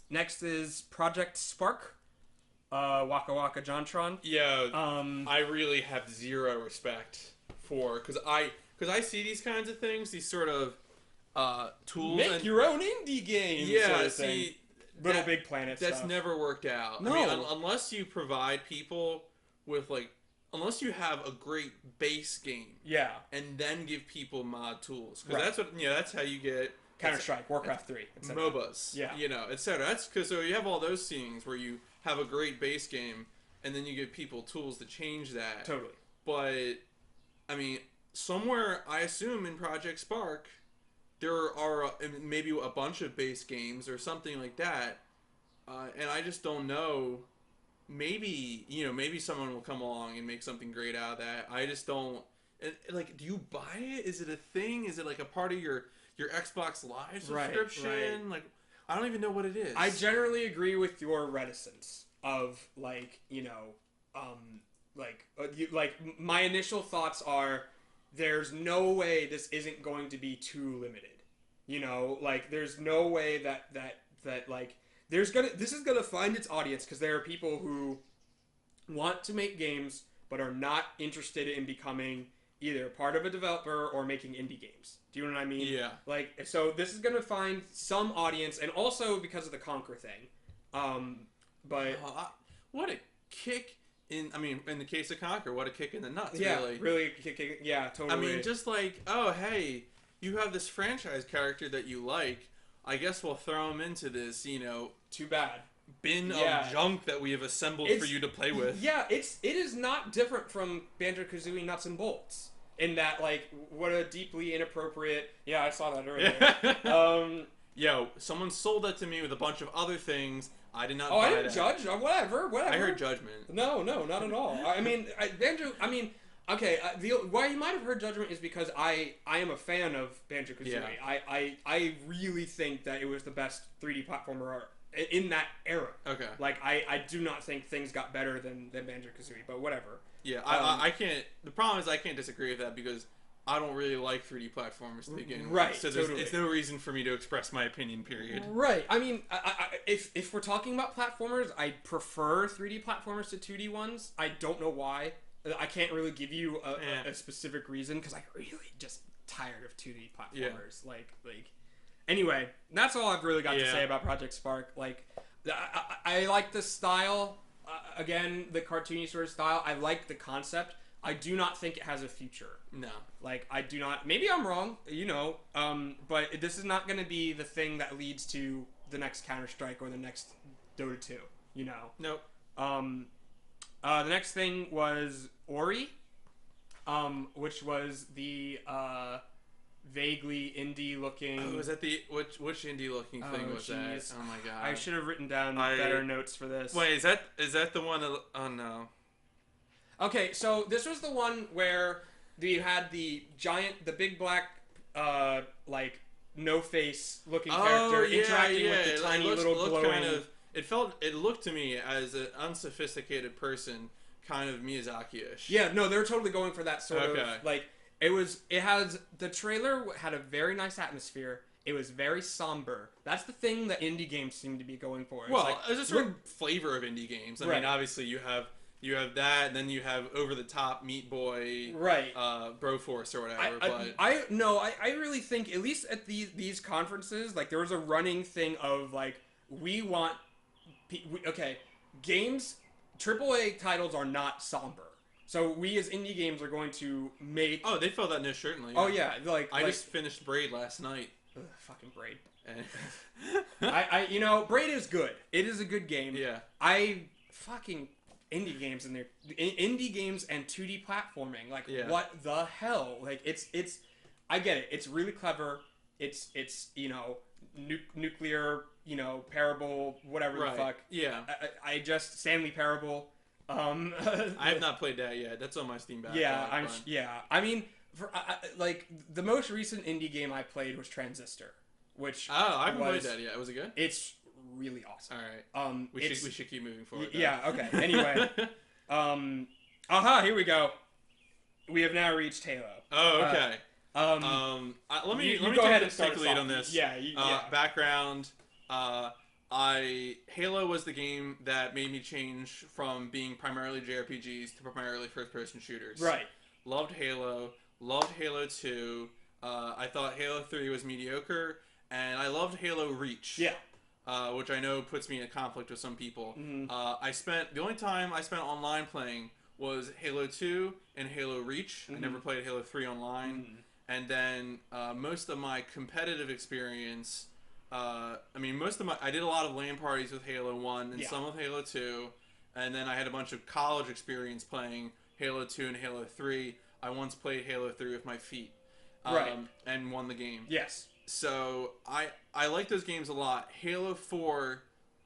Next is Project Spark. Waka Waka Jontron. Yeah, Um, I really have zero respect for because I see these kinds of things, these sort of tools Make and your own indie game. yeah, Sort of thing. see Little that, Big Planet that's stuff. never worked out. No. I mean, unless you provide people with like, unless you have a great base game, Yeah. and then give people mod tools, because Right. that's what that's how you get Counter-Strike, Warcraft 3, etc. MOBAs, Yeah. etc. That's because so you have all those things where you have a great base game, and then you give people tools to change that. Totally. But I mean, somewhere I assume in Project Spark, there are maybe a bunch of base games or something like that, and I just don't know. Maybe maybe someone will come along and make something great out of that. I just don't. And, like, do you buy it? Is it a thing? Is it like a part of your Xbox Live subscription? Right. Like, I don't even know what it is. I generally agree with your reticence of my initial thoughts are there's no way this isn't going to be too limited. There's no way that this is gonna find its audience because there are people who want to make games but are not interested in becoming either part of a developer or making indie games. Do you know what I mean? Yeah. So this is gonna find some audience, and also because of the Conquer thing. What a kick in the case of Conquer, what a kick in the nuts. Yeah, really. Yeah, totally. I mean, just like, oh hey, you have this franchise character that you like. I guess we'll throw him into this, too bad. bin of junk that we have assembled for you to play with. Yeah, it is not different from Banjo-Kazooie Nuts and Bolts in that, what a deeply inappropriate. Yeah, I saw that earlier. Yo, someone sold that to me with a bunch of other things. I did not. Oh, buy I didn't that. judge. Whatever. I heard judgment. No, not at all. Okay. Why you might have heard judgment is because I am a fan of Banjo-Kazooie. Yeah. I really think that it was the best 3D platformer in that era. Okay. I do not think things got better than Banjo-Kazooie, but whatever. Yeah, I can't. The problem is I can't disagree with that because I don't really like 3D platformers to begin with. Right. So it's no reason for me to express my opinion. Period. Right. I mean, if we're talking about platformers, I prefer 3D platformers to 2D ones. I don't know why. I can't really give you a specific reason because I really just tired of 2D platformers. Yeah. Anyway, that's all I've really got to say about Project Spark. I like the style. Again, the cartoony sort of style. I like the concept. I do not think it has a future. No. I do not. Maybe I'm wrong, but this is not going to be the thing that leads to the next Counter-Strike or the next Dota 2, Nope. The next thing was Ori, which was the vaguely indie-looking... Oh, was that which indie-looking thing was that? Oh my god. I should have written down better notes for this. Wait, is that the one that... Oh no. Okay, so this was the one where you had the big black, no-face looking character interacting with the tiny little glowing... It looked to me as an unsophisticated person, kind of Miyazaki-ish. Yeah, no, they were totally going for that sort of... The trailer had a very nice atmosphere. It was very somber. That's the thing that indie games seem to be going for. There's a certain flavor of indie games. I mean, obviously you have that, and then you have over the top Meat Boy, Broforce or whatever. I really think at least at these conferences, there was a running thing of we want, games, AAA titles are not somber. So we as indie games are going to make. Oh, they felt that niche certainly. Oh yeah, I just finished Braid last night. Ugh, fucking Braid. Braid is good. It is a good game. Yeah. Indie games and indie games and 2D platforming. What the hell? It's. I get it. It's really clever. It's nuclear. Parable. Whatever the fuck. Yeah. I just Stanley Parable. I have not played that yet. That's on my Steam backlog. Yeah, I mean, the most recent indie game I played was Transistor, which I haven't played that yet. Was it good? It's really awesome. All right. We should keep moving forward. Yeah. Okay. Anyway, here we go. We have now reached Halo. Oh, okay. Let me go take ahead the and start us lead off. on this. Yeah. Background. Halo was the game that made me change from being primarily JRPGs to primarily first-person shooters. Right. Loved Halo. Loved Halo 2. I thought Halo 3 was mediocre, and I loved Halo Reach. Yeah. Which I know puts me in a conflict with some people. Mm-hmm. The only time I spent online playing was Halo 2 and Halo Reach. Mm-hmm. I never played Halo 3 online. Mm-hmm. And then most of my competitive experience, I did a lot of LAN parties with Halo 1 and some with Halo 2. And then I had a bunch of college experience playing Halo 2 and Halo 3. I once played Halo 3 with my feet. And won the game. Yes. So I like those games a lot. Halo 4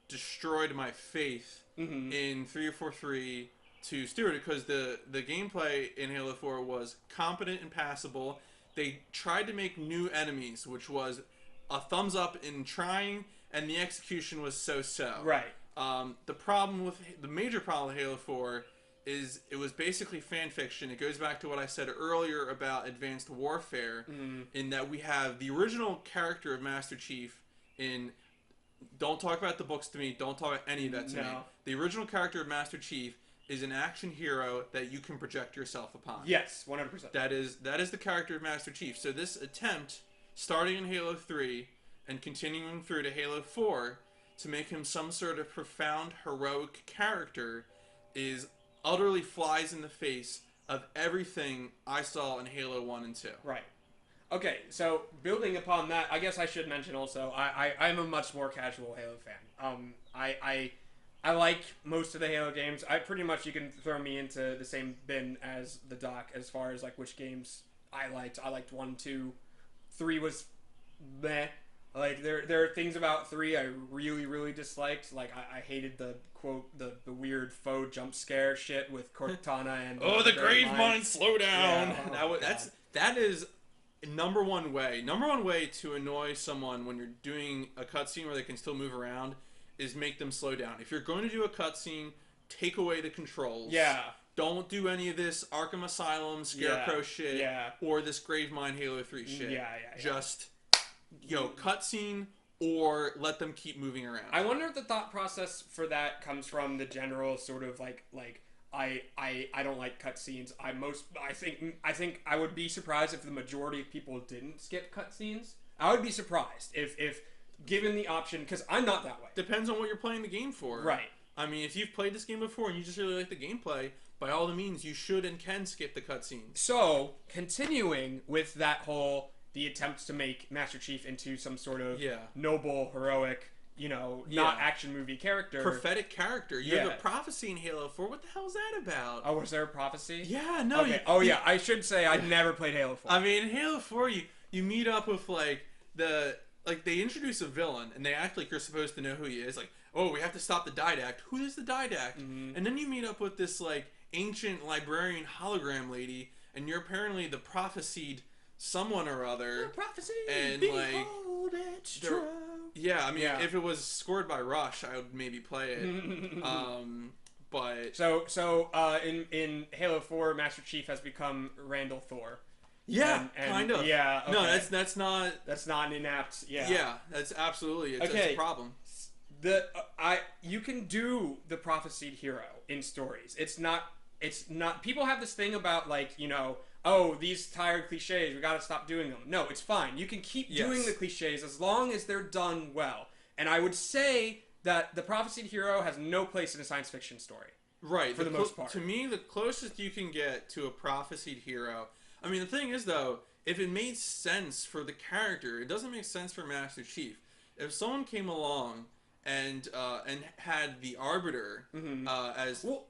destroyed my faith in 343 to Stewart because the gameplay in Halo 4 was competent and passable. They tried to make new enemies, which was a thumbs up in trying, and the execution was so-so. Right. The major problem with Halo 4 is it was basically fan fiction. It goes back to what I said earlier about Advanced Warfare, in that we have the original character of Master Chief in... Don't talk about the books to me. Don't talk about any of that to me. The original character of Master Chief is an action hero that you can project yourself upon. Yes, 100%. That is the character of Master Chief. So this attempt, starting in Halo 3 and continuing through to Halo 4, to make him some sort of profound, heroic character is... utterly flies in the face of everything I saw in Halo 1 and 2. Right. Okay, so building upon that, I guess I should mention also, I'm a much more casual Halo fan. I like most of the Halo games. I pretty much, you can throw me into the same bin as the doc as far as like which games I liked. I liked 1, 2, 3 was meh. Like, there are things about 3 I really, really disliked. Like, I hated the, quote, the weird faux jump scare shit with Cortana and... Oh, the grave mine, slow down! Yeah. That is number one way to annoy someone when you're doing a cutscene where they can still move around is make them slow down. If you're going to do a cutscene, take away the controls. Yeah. Don't do any of this Arkham Asylum, Scarecrow shit, or this grave mine Halo 3 shit. Just... cutscene, or let them keep moving around. I wonder if the thought process for that comes from the general sort of like I don't like cutscenes. I think I would be surprised if the majority of people didn't skip cutscenes. I would be surprised if given the option, because I'm not that way. Depends on what you're playing the game for. Right. I mean, if you've played this game before and you just really like the gameplay, by all the means, you should and can skip the cutscenes. So, continuing with that whole... the attempts to make Master Chief into some sort of noble, heroic, not action movie character. Prophetic character. You have a prophecy in Halo 4. What the hell is that about? Oh, was there a prophecy? Yeah, no. Okay. I should say I never played Halo 4. I mean, in Halo 4, you meet up with, they introduce a villain, and they act like you're supposed to know who he is. Like, oh, we have to stop the Didact. Who is the Didact? Mm-hmm. And then you meet up with this, ancient librarian hologram lady, and you're apparently the prophesied... someone or other, prophecy, and behold it's true. Yeah, I mean, if it was scored by Rush, I would maybe play it. But in Halo 4, Master Chief has become Randall Thor. Yeah, kind of. Yeah. Okay. No, that's not. That's not an inapt. Yeah. Yeah, that's absolutely. It's a problem. You can do the prophesied hero in stories. It's not. People have this thing about oh, these tired cliches, we gotta stop doing them. No, it's fine. You can keep doing the cliches as long as they're done well. And I would say that the prophesied hero has no place in a science fiction story. Right. For the most part. To me, the closest you can get to a prophesied hero... I mean, the thing is, though, if it made sense for the character, it doesn't make sense for Master Chief. If someone came along... and had the Arbiter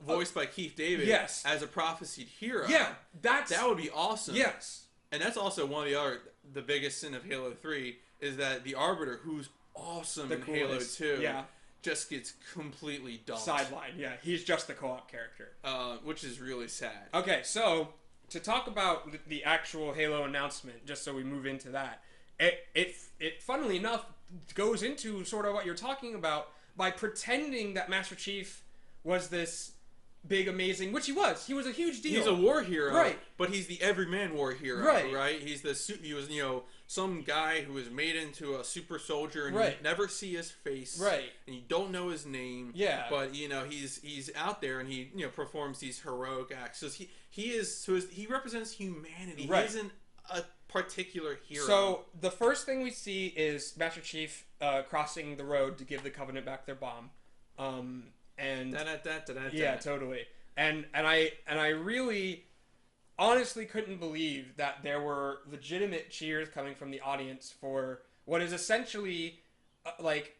voiced by Keith David as a prophesied hero. Yeah, that would be awesome. Yes. And that's also one of the biggest sin of Halo 3 is that the Arbiter, who's awesome in Halo 2, just gets completely dumped. Sidelined, yeah. He's just the co-op character. Which is really sad. Okay, so to talk about the actual Halo announcement, just so we move into that, it funnily enough goes into sort of what you're talking about by pretending that Master Chief was this big, amazing, which he was. He was a huge deal. He's a war hero, right? But he's the everyman war hero, right? He's he was some guy who was made into a super soldier, and you never see his face, and you don't know his name, but he's out there, and he performs these heroic acts. So he represents humanity. He isn't a particular hero. So the first thing we see is Master Chief crossing the road to give the Covenant back their bomb. And yeah, totally. And I really honestly couldn't believe that there were legitimate cheers coming from the audience for what is essentially isn't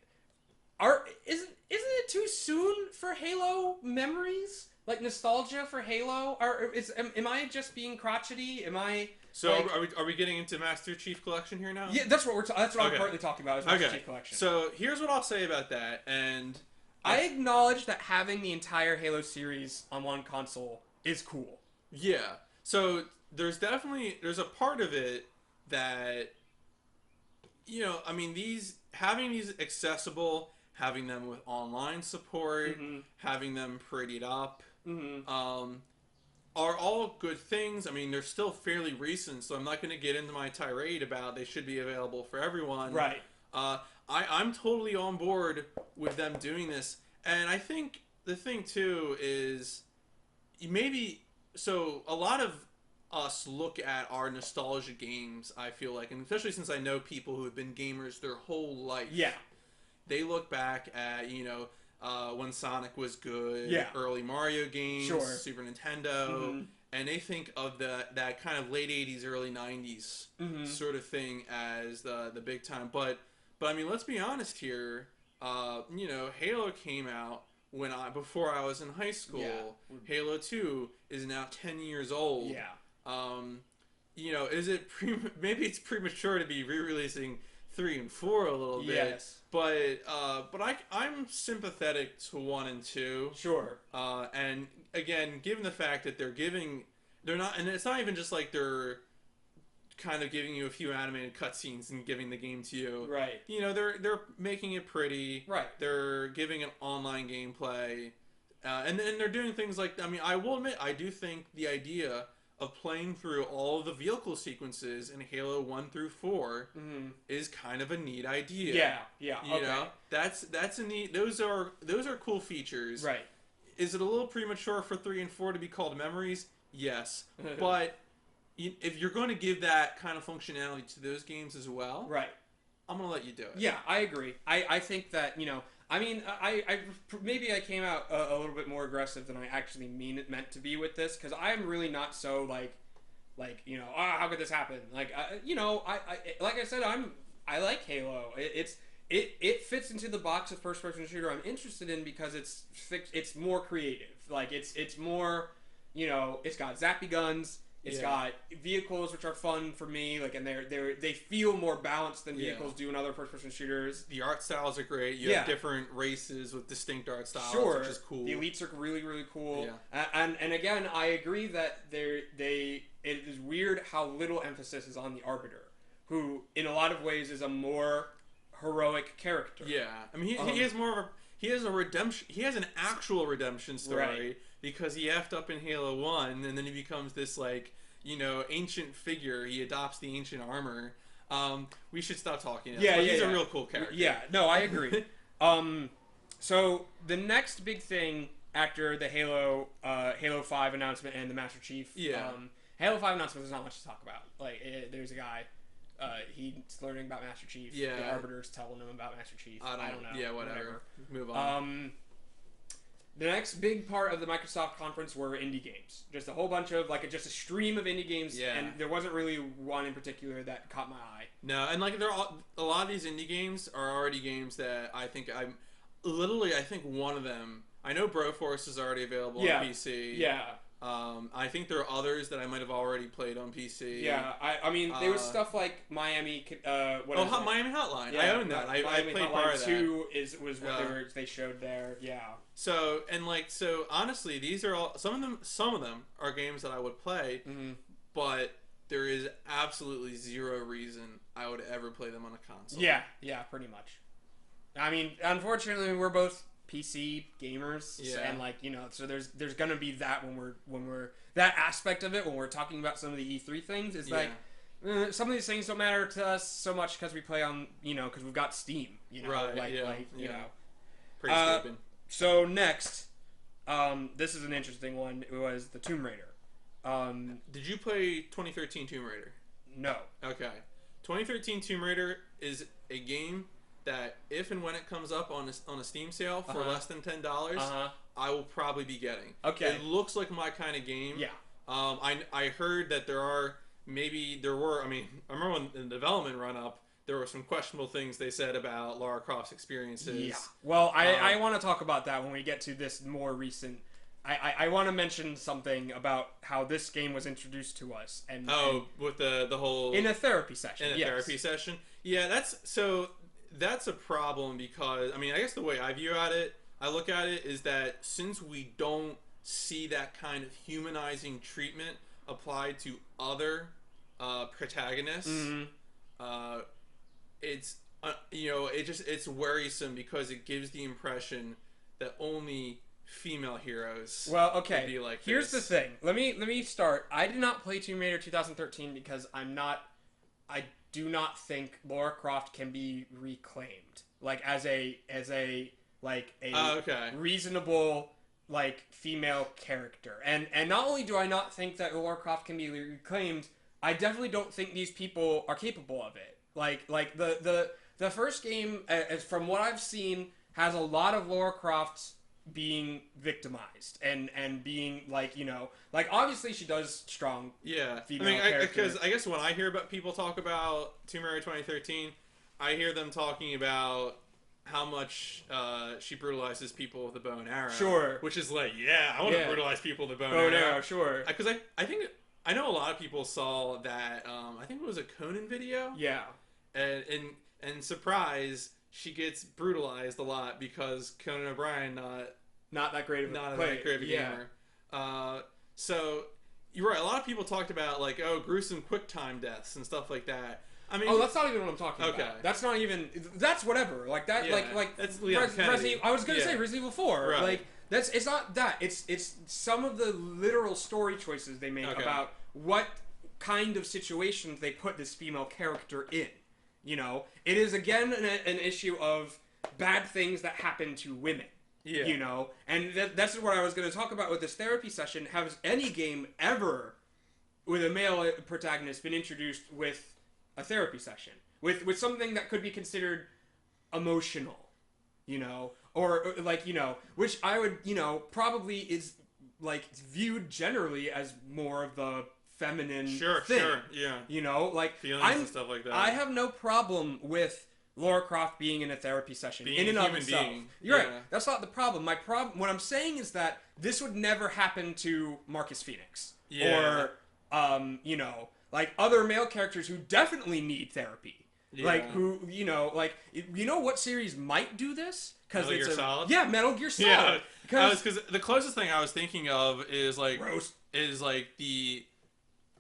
it too soon for Halo memories? Like nostalgia for Halo? Am I just being crotchety? Am I? So are we getting into Master Chief Collection here now? Yeah, that's what I'm partly talking about. Is Master Chief Collection. So here's what I'll say about that, and I acknowledge that having the entire Halo series on one console is cool. Yeah. So there's a part of it that having these accessible, having them with online support, having them prettied up, are all good things. I mean, they're still fairly recent, so I'm not going to get into my tirade about they should be available for everyone. Right. I'm totally on board with them doing this. And I think the thing, too, is a lot of us look at our nostalgia games, I feel like, and especially since I know people who have been gamers their whole life. Yeah. They look back at, when Sonic was good, early Mario games, Super Nintendo, and they think of that kind of late 80s, early 90s sort of thing as the big time. But I mean, let's be honest here. Halo came out before I was in high school. Yeah. Halo 2 is now 10 years old. Yeah. Is it maybe it's premature to be re-releasing 3 and 4 a little bit. Yes. But I'm sympathetic to 1 and 2. Sure. And again, given the fact that they're not, and it's not even just like they're kind of giving you a few animated cutscenes and giving the game to you. Right. They're making it pretty. Right. They're giving it online gameplay, and they're doing things like, I mean, I will admit, I do think the idea of playing through all of the vehicle sequences in Halo 1 through 4 is kind of a neat idea. Yeah. Yeah. You know, that's a neat. Those are cool features. Right. Is it a little premature for 3 and 4 to be called memories? Yes, but if you're going to give that kind of functionality to those games as well, right? I'm going to let you do it. Yeah, I agree. I think that, I mean, I maybe I came out a little bit more aggressive than I actually meant to be with this, because I'm really not so like how could this happen? Like, like I said, I like Halo. It fits into the box of first person shooter I'm interested in because it's more creative. Like it's more, it's got zappy guns. It's got vehicles which are fun for me, like, and they feel more balanced than vehicles do in other first-person shooters. The art styles are great. You have different races with distinct art styles, which is cool. The elites are really, really cool. Yeah. And again, I agree that it is weird how little emphasis is on the Arbiter, who in a lot of ways is a more heroic character. Yeah, I mean he has more of he has a redemption. He has an actual redemption story. Right. Because he effed up in Halo 1, and then he becomes this, ancient figure. He adopts the ancient armor. We should stop talking now. Yeah, he's a real cool character. Yeah, no, I agree. So, the next big thing after the Halo 5 announcement and the Master Chief, Halo 5 announcement, there's not much to talk about. There's a guy, he's learning about Master Chief. Yeah. The Arbiter's telling him about Master Chief. I don't know. Yeah, whatever. Move on. The next big part of the Microsoft conference were indie games. Just a whole bunch of, just a stream of indie games, and there wasn't really one in particular that caught my eye. No, and, a lot of these indie games are already games that I think I think one of them, I know Broforce is already available on PC. Yeah. I think there are others that I might have already played on PC. Yeah, I mean, there was stuff like Miami. Miami Hotline. Yeah, I own that. I played Hotline part of that. 2 was what they showed there. Yeah. So honestly, these are all some of them are games that I would play, but there is absolutely zero reason I would ever play them on a console. Yeah, pretty much. I mean, unfortunately, we're both PC gamers, Yeah. and like so there's gonna be that when we're that aspect of it when we're talking about some of the E3 things is like some of these things don't matter to us so much because we play on because we've got Steam, right? Pretty stupid. So next, this is an interesting one. It was the Tomb Raider. Did you play 2013 Tomb Raider? No. Okay. 2013 Tomb Raider is a game that if and when it comes up on a Steam sale for less than $10, I will probably be getting. Okay. It looks like my kind of game. Yeah. I heard that I remember when the development run up, there were some questionable things they said about Lara Croft's experiences. Yeah. Well, I want to talk about that when we get to this more recent. I want to mention something about how this game was introduced to us and with the whole in a therapy session. In a therapy session. Yeah, that's a problem because I guess the way I look at it is that since we don't see that kind of humanizing treatment applied to other protagonists, it's worrisome because it gives the impression that only female heroes would be like here's the thing. Let me start. I did not play Tomb Raider 2013 because I do not think Lara Croft can be reclaimed like as a reasonable like female character. And not only do I not think that Lara Croft can be reclaimed, I definitely don't think these people are capable of it. Like the first game, as from what I've seen, has a lot of Lara Croft's being victimized and being like obviously she does strong female because I guess when I hear about people talk about Tomb Raider 2013, I hear them talking about how much she brutalizes people with a bow and arrow. Sure. Which is like, I want to brutalize people with a bow and arrow. Sure. Because I think I know a lot of people saw that I think it was a Conan video. Yeah. And surprise, she gets brutalized a lot because Conan O'Brien not that great of a gamer. So you're right. A lot of people talked about like gruesome QuickTime deaths and stuff like that. That's not even what I'm talking about. That's not even. That's whatever. Like that. Yeah, like that's I was gonna say Resident Evil 4. Right. Like it's not that. It's some of the literal story choices they make about what kind of situations they put this female character in. It is again an issue of bad things that happen to women. Yeah. And that's what I was going to talk about with this therapy session. Has any game ever with a male protagonist been introduced with a therapy session? With something that could be considered emotional, or like, which I would, probably is like viewed generally as more of the feminine thing. Sure, yeah. Like feelings and stuff like that. I have no problem with Lara Croft being in a therapy session in and of itself. You're right. That's not the problem. What I'm saying is that this would never happen to Marcus Phoenix or like other male characters who definitely need therapy. Yeah. Like who what series might do this? Because Metal Gear Solid. Yeah, Metal Gear Solid. Yeah, because the closest thing I was thinking of is like Gross.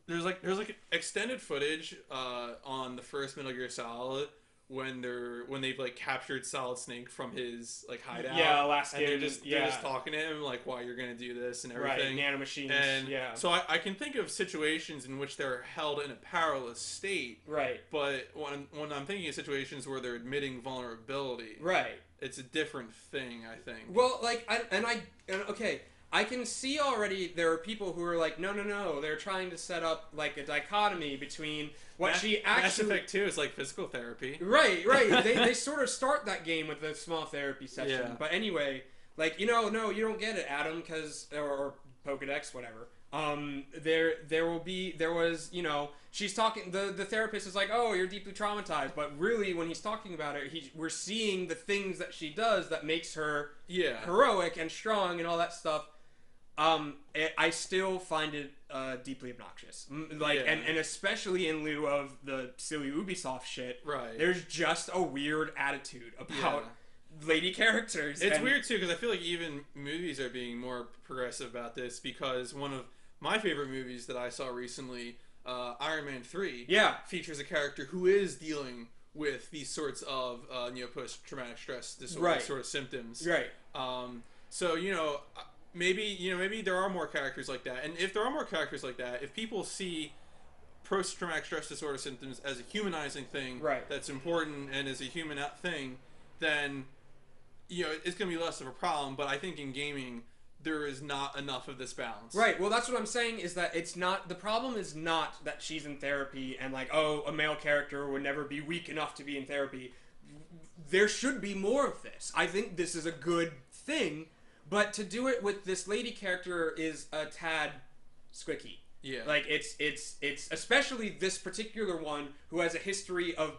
There's extended footage on the first Metal Gear Solid when they've like captured Solid Snake from his like hideout. Yeah, last game. And they're just talking to him like why you're gonna do this and everything. Right, nanomachines. And so I can think of situations in which they're held in a powerless state. Right. But when I'm thinking of situations where they're admitting vulnerability. Right. It's a different thing, I think. Well, like I can see already there are people who are like, no, they're trying to set up like a dichotomy between what she actually... Mass Effect 2 is like physical therapy. Right. they sort of start that game with a small therapy session. Yeah. But anyway, like, no, you don't get it, Adam, because... Or Pokedex, whatever. There was, she's talking... The therapist is like, oh, you're deeply traumatized. But really, when he's talking about it, we're seeing the things that she does that makes her heroic and strong and all that stuff. I still find it deeply obnoxious. And especially in lieu of the silly Ubisoft shit. Right. There's just a weird attitude about lady characters. It's weird too because I feel like even movies are being more progressive about this because one of my favorite movies that I saw recently, Iron Man 3, features a character who is dealing with these sorts of post-traumatic stress disorder sort of symptoms. Right. So maybe there are more characters like that, and if there are more characters like that, if people see post-traumatic stress disorder symptoms as a humanizing thing that's important and is a human thing, then it's going to be less of a problem. But I think in gaming there is not enough of this balance. Right. Well, that's what I'm saying, is that it's not, the problem is not that she's in therapy and like, oh, a male character would never be weak enough to be in therapy. There should be more of this. I think this is a good thing, but to do it with this lady character is a tad squicky. Yeah. Like, it's especially this particular one who has a history of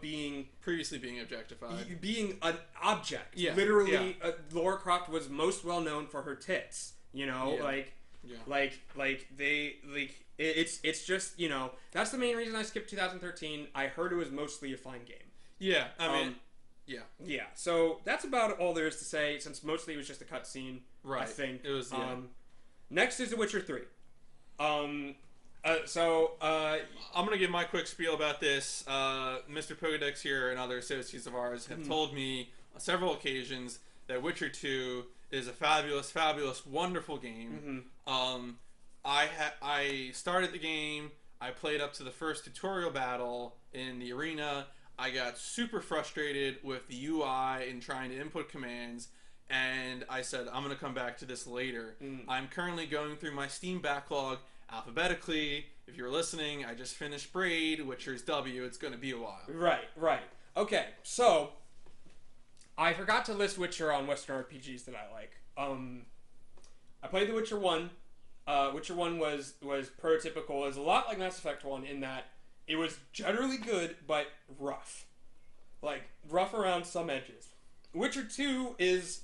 previously being objectified. Being an object. Yeah. Literally, Lara Croft was most well known for her tits. It's just, that's the main reason I skipped 2013. I heard it was mostly a fine game. Yeah, I mean, yeah. So that's about all there is to say, since mostly it was just a cutscene. Right. I think It was. Yeah. Next is The Witcher 3. I'm gonna give my quick spiel about this. Mr. Pogadex here and other associates of ours have told me on several occasions that Witcher 2 is a fabulous, fabulous, wonderful game. I started the game. I played up to the first tutorial battle in the arena. I got super frustrated with the UI and trying to input commands, and I said, I'm going to come back to this later. I'm currently going through my Steam backlog alphabetically. If you're listening, I just finished Braid, Witcher's W. It's going to be a while. Right. Okay, so I forgot to list Witcher on Western RPGs that I like. I played The Witcher 1. Witcher 1 was prototypical. It was a lot like Mass Effect 1 in that it was generally good, but rough. Like, rough around some edges. Witcher 2 is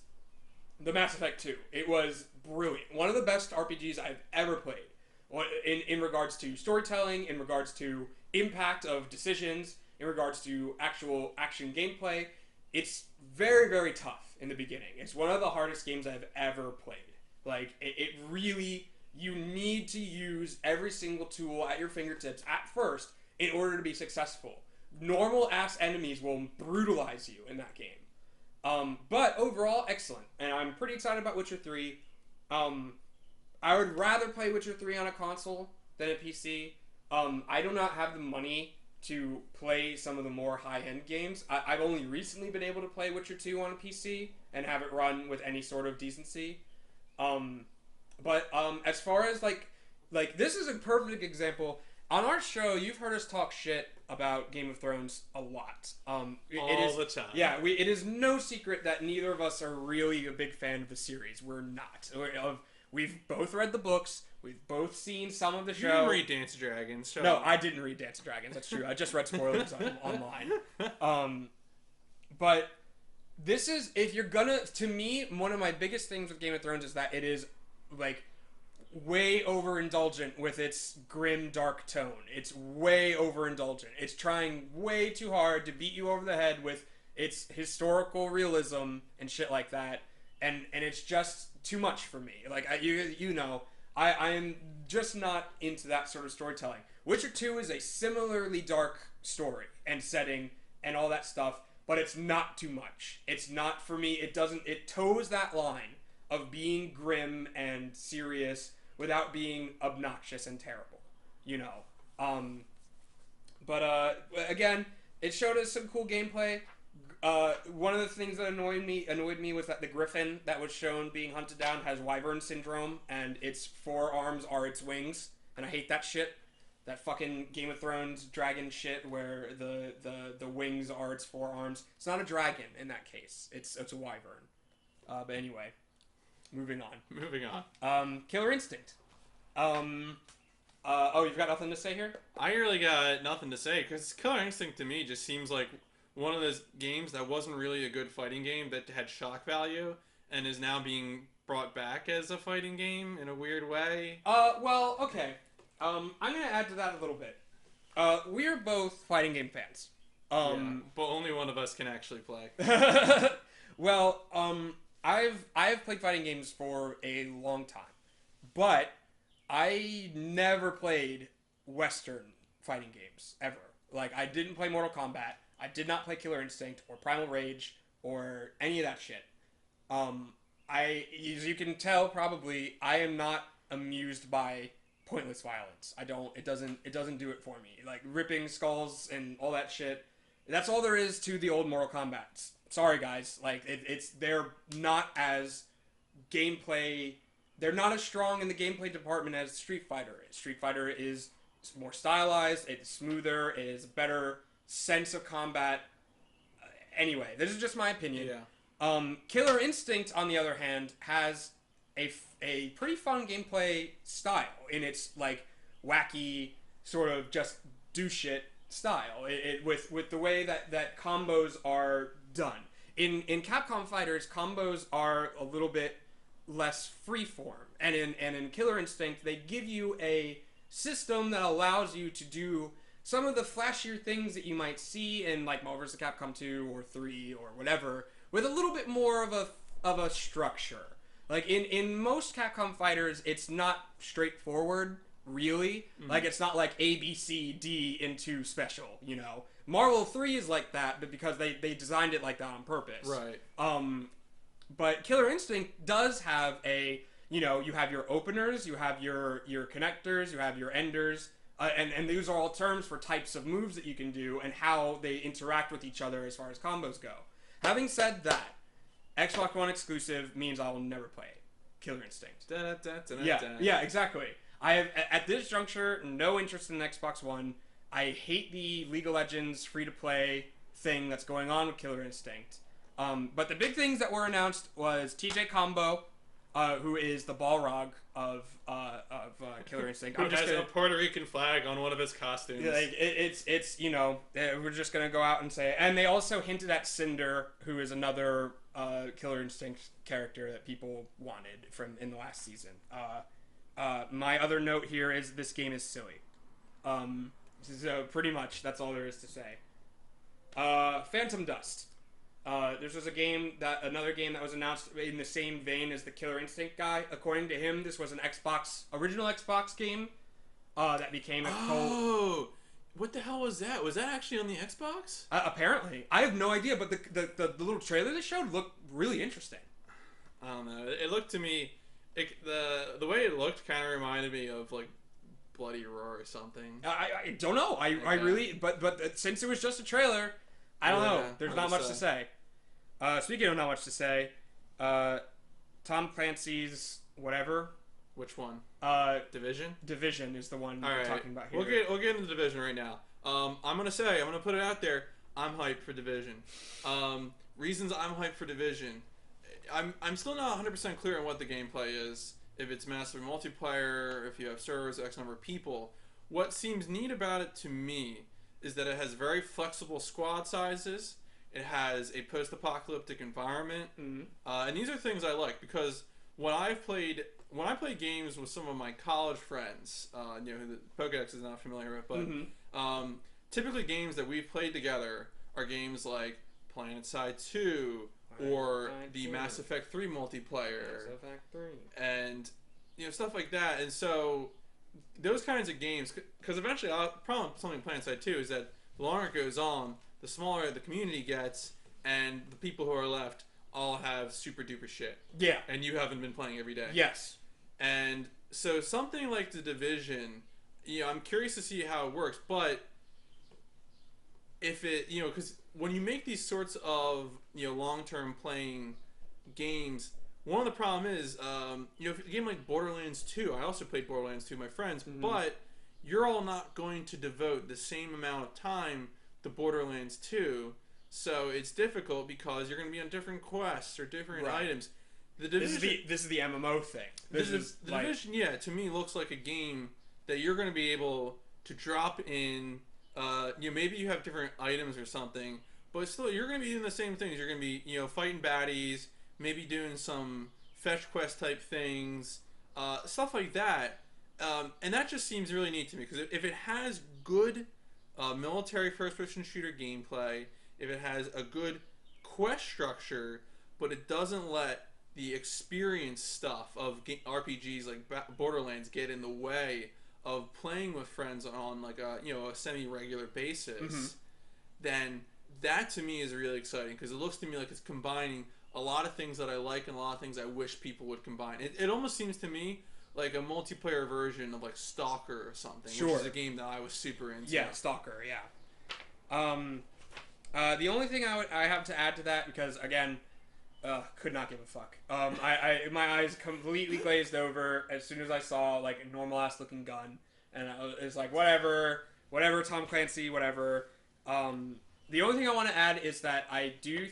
the Mass Effect 2. It was brilliant. One of the best RPGs I've ever played. In regards to storytelling, in regards to impact of decisions, in regards to actual action gameplay. It's very, very tough in the beginning. It's one of the hardest games I've ever played. Like, it really, you need to use every single tool at your fingertips at first in order to be successful. Normal-ass enemies will brutalize you in that game. But overall, excellent. And I'm pretty excited about Witcher 3. I would rather play Witcher 3 on a console than a PC. I do not have the money to play some of the more high-end games. I've only recently been able to play Witcher 2 on a PC and have it run with any sort of decency. But as far as like this is a perfect example. On our show, you've heard us talk shit about Game of Thrones a lot. All the time. Yeah, it is no secret that neither of us are really a big fan of the series. We're not. We've both read the books. We've both seen some of the show. You didn't read Dance of Dragons. No, I didn't read Dance of Dragons. That's true. I just read spoilers online. But this is, if you're gonna, to me, one of my biggest things with Game of Thrones is that it is, like, way overindulgent with its grim, dark tone. It's way overindulgent. It's trying way too hard to beat you over the head with its historical realism and shit like that. And it's just too much for me. Like, I am just not into that sort of storytelling. Witcher 2 is a similarly dark story and setting and all that stuff, but it's not too much. It's not, for me, it toes that line of being grim and serious without being obnoxious and terrible, But again, it showed us some cool gameplay. One of the things that annoyed me was that the griffin that was shown being hunted down has wyvern syndrome, and its forearms are its wings, and I hate that shit. That fucking Game of Thrones dragon shit where the wings are its forearms. It's not a dragon in that case. It's a wyvern. But anyway, moving on. Killer Instinct. You've got nothing to say here? I really got nothing to say, because Killer Instinct to me just seems like one of those games that wasn't really a good fighting game that had shock value and is now being brought back as a fighting game in a weird way. Well, okay. I'm going to add to that a little bit. We're both fighting game fans. But only one of us can actually play. Well, I've played fighting games for a long time, but I never played Western fighting games ever. Like, I didn't play Mortal Kombat. I did not play Killer Instinct or Primal Rage or any of that shit. As you can tell, probably, I am not amused by pointless violence. I don't. It doesn't do it for me. Like ripping skulls and all that shit. That's all there is to the old Mortal Kombat. Sorry, guys. Like they're not as gameplay. They're not as strong in the gameplay department as Street Fighter is. Street Fighter is more stylized. It's smoother. It is a better sense of combat. Anyway, this is just my opinion. Yeah. Killer Instinct, on the other hand, has a pretty fun gameplay style in its like wacky sort of just do shit style. With the way that combos are done. In Capcom Fighters, combos are a little bit less freeform, and in Killer Instinct, they give you a system that allows you to do some of the flashier things that you might see in like Marvel vs. Capcom 2 or 3 or whatever, with a little bit more of a structure. Like in most Capcom Fighters, it's not straightforward, really. Mm-hmm. Like it's not like A, B, C, D into special, you know. Marvel 3 is like that, but because they designed it like that on purpose. Right. But Killer Instinct does have you have your openers, you have your connectors, you have your enders, and these are all terms for types of moves that you can do and how they interact with each other as far as combos go. Having said that, Xbox One exclusive means I will never play Killer Instinct. Yeah, exactly. I have, at this juncture, no interest in Xbox One. I hate the League of Legends free-to-play thing that's going on with Killer Instinct. But the big things that were announced was TJ Combo, who is the Balrog of Killer Instinct. Who has a Puerto Rican flag on one of his costumes. Like it's we're just gonna go out and say. And they also hinted at Cinder, who is another Killer Instinct character that people wanted in the last season. My other note here is this game is silly. So pretty much that's all there is to say. Phantom Dust. This was another game that was announced in the same vein as the Killer Instinct guy. According to him, this was an original Xbox game that became a cult. What the hell was that? Was that actually on the Xbox? Apparently. I have no idea, but the little trailer they showed looked really interesting. I don't know. It looked to me, the way it looked kind of reminded me of like Bloody Roar or something. I don't know. I really, but since it was just a trailer, I don't know. There's not much to say. Speaking of not much to say, Tom Clancy's whatever. Which one? Division? Division is the one we're talking about here. We'll get into Division right now. I'm gonna put it out there. I'm hyped for Division. Reasons I'm hyped for Division. I'm still not 100% clear on what the gameplay is. If it's massive multiplayer, if you have servers, X number of people. What seems neat about it to me is that it has very flexible squad sizes. It has a post-apocalyptic environment, and these are things I like because when I play games with some of my college friends, who the Pokedex is not familiar with, but typically games that we've played together are games like PlanetSide 2 or the Mass Effect 3 multiplayer, Mass Effect 3, and stuff like that. And so those kinds of games, because eventually, the problem with something PlanetSide 2 is that the longer it goes on, the smaller the community gets, and the people who are left all have super duper shit. Yeah. And you haven't been playing every day. Yes. And so something like The Division, I'm curious to see how it works, but if it, because when you make these sorts of, long-term playing games, one of the problem is, if a game like Borderlands 2, I also played Borderlands 2 with my friends, but you're all not going to devote the same amount of time to Borderlands 2, so it's difficult because you're going to be on different quests or different items. The Division, this is the MMO thing. The Division, to me looks like a game that you're going to be able to drop in. Maybe you have different items or something, but still you're going to be doing the same things. You're going to be, fighting baddies, maybe doing some fetch quest type things, stuff like that. And that just seems really neat to me because if it has good military first-person shooter gameplay, if it has a good quest structure, but it doesn't let the experience stuff of RPGs like Borderlands get in the way of playing with friends on like a semi-regular basis, then that to me is really exciting because it looks to me like it's combining a lot of things that I like and a lot of things I wish people would combine. It almost seems to me like a multiplayer version of like Stalker or something, Sure. which is a game that I was super into. Yeah, Stalker. Yeah. The only thing I have to add to that, because again, could not give a fuck. My eyes completely glazed over as soon as I saw like a normal ass looking gun, and I was like, whatever, Tom Clancy, whatever. The only thing I want to add is that I do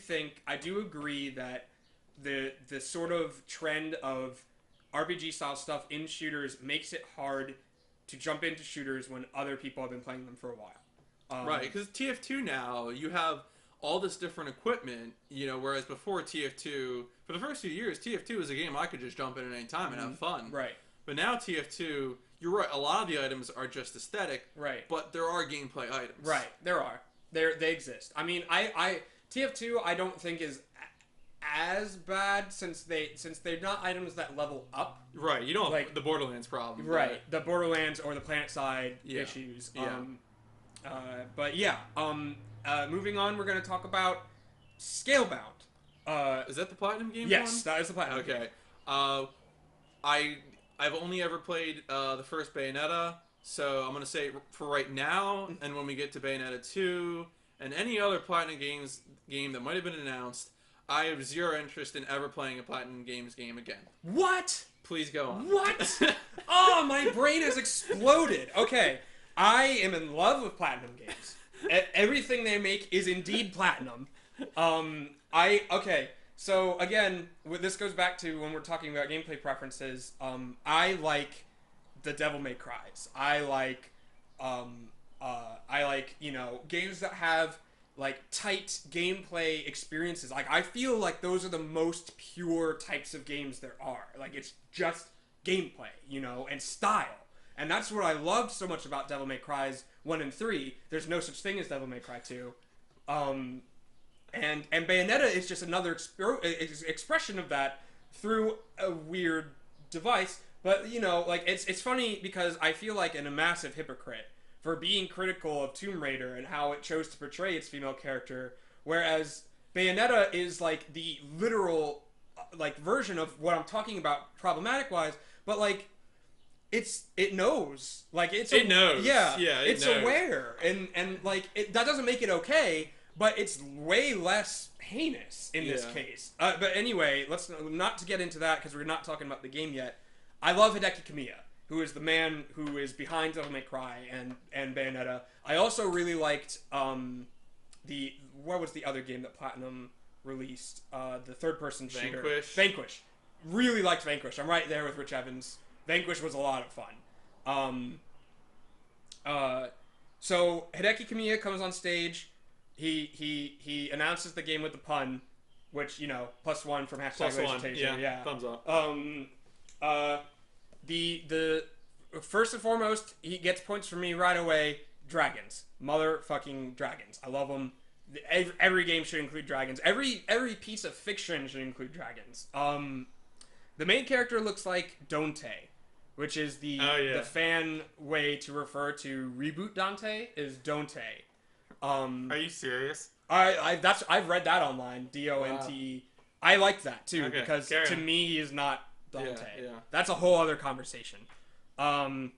agree that the sort of trend of RPG style stuff in shooters makes it hard to jump into shooters when other people have been playing them for a while. Right, because TF2 now, you have all this different equipment, whereas before TF2, for the first few years, TF2 was a game I could just jump in at any time and have fun. Right. But now TF2, you're right, a lot of the items are just aesthetic. Right. But there are gameplay items. Right, there are. They exist. I mean, TF2 I don't think is as bad since they're not items that level up. Right, you don't have like the Borderlands problem. Right, the Borderlands or the Planet Side issues. Yeah. But yeah, moving on, we're going to talk about Scalebound. Is that the Platinum game? Yes, that is the Platinum game. Okay. I've only ever played the first Bayonetta, so I'm going to say for right now, and when we get to Bayonetta 2, and any other Platinum game that might have been announced, I have zero interest in ever playing a Platinum Games game again. What? Please go on. What? Oh, my brain has exploded. Okay, I am in love with Platinum games. Everything they make is indeed platinum. Okay, so again, this goes back to when we're talking about gameplay preferences. I like the Devil May Cries. I like games that have like tight gameplay experiences. Like I feel like those are the most pure types of games there are. Like it's just gameplay, and style. And that's what I loved so much about Devil May Cries 1 and 3. There's no such thing as Devil May Cry 2. And Bayonetta is just another expression of that through a weird device. But, it's funny because I feel like a massive hypocrite for being critical of Tomb Raider and how it chose to portray its female character, whereas Bayonetta is, like, the literal, version of what I'm talking about problematic-wise, but, it knows. It knows. Yeah. Yeah, it's knows. aware. And that doesn't make it okay, but it's way less heinous in this case. But anyway, let's not to get into that because we're not talking about the game yet. I love Hideki Kamiya, who is the man who is behind Devil May Cry and Bayonetta. I also really liked what was the other game that Platinum released? The third-person shooter. Vanquish. Really liked Vanquish. I'm right there with Rich Evans. Vanquish was a lot of fun. So Hideki Kamiya comes on stage. He announces the game with the pun, which +1 from #Vegetation. Yeah, thumbs up. The first and foremost, he gets points from me right away. Dragons, motherfucking dragons. I love them. Every game should include dragons. Every piece of fiction should include dragons. The main character looks like Dante, which is the fan way to refer to Reboot Dante is Dante. Are you serious? I've read that online. Donte. I like that too because carry to on. me he is not Dante. Yeah. That's a whole other conversation. There's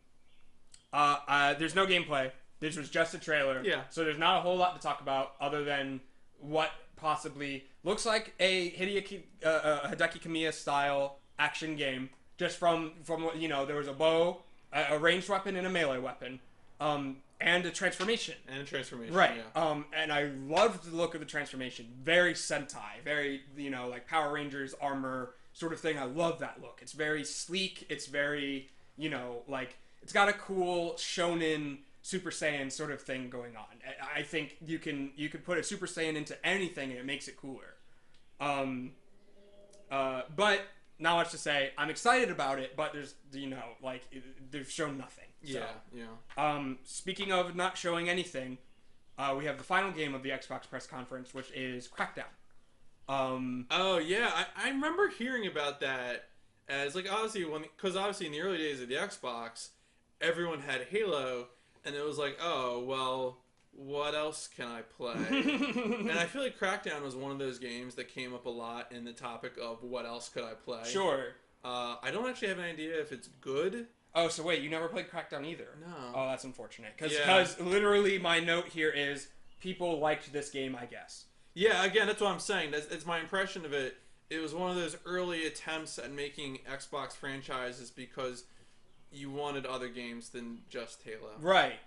no gameplay. This was just a trailer. Yeah. So there's not a whole lot to talk about other than what possibly looks like a Hideki Kamiya style action game. Just from what there was a bow, a ranged weapon, and a melee weapon, and a transformation. Right. Yeah. And I loved the look of the transformation. Very Sentai. Very like Power Rangers armor sort of thing. I love that look. It's very sleek. It's very it's got a cool shonen Super Saiyan sort of thing going on. I think you could put a Super Saiyan into anything and it makes it cooler. But not much to say. I'm excited about it, but there's they've shown nothing. So. Yeah. Speaking of not showing anything, we have the final game of the Xbox press conference, which is Crackdown. Oh yeah, I remember hearing about that as obviously in the early days of the Xbox, everyone had Halo, and it was like, oh well, what else can I play? And I feel like Crackdown was one of those games that came up a lot in the topic of what else could I play. Sure. I don't actually have an idea if it's good. Oh, so wait, you never played Crackdown either? No. Oh, that's unfortunate. Because literally my note here is people liked this game, I guess. Yeah, again, that's what I'm saying. It's my impression of it. It was one of those early attempts at making Xbox franchises because you wanted other games than just Halo. Right.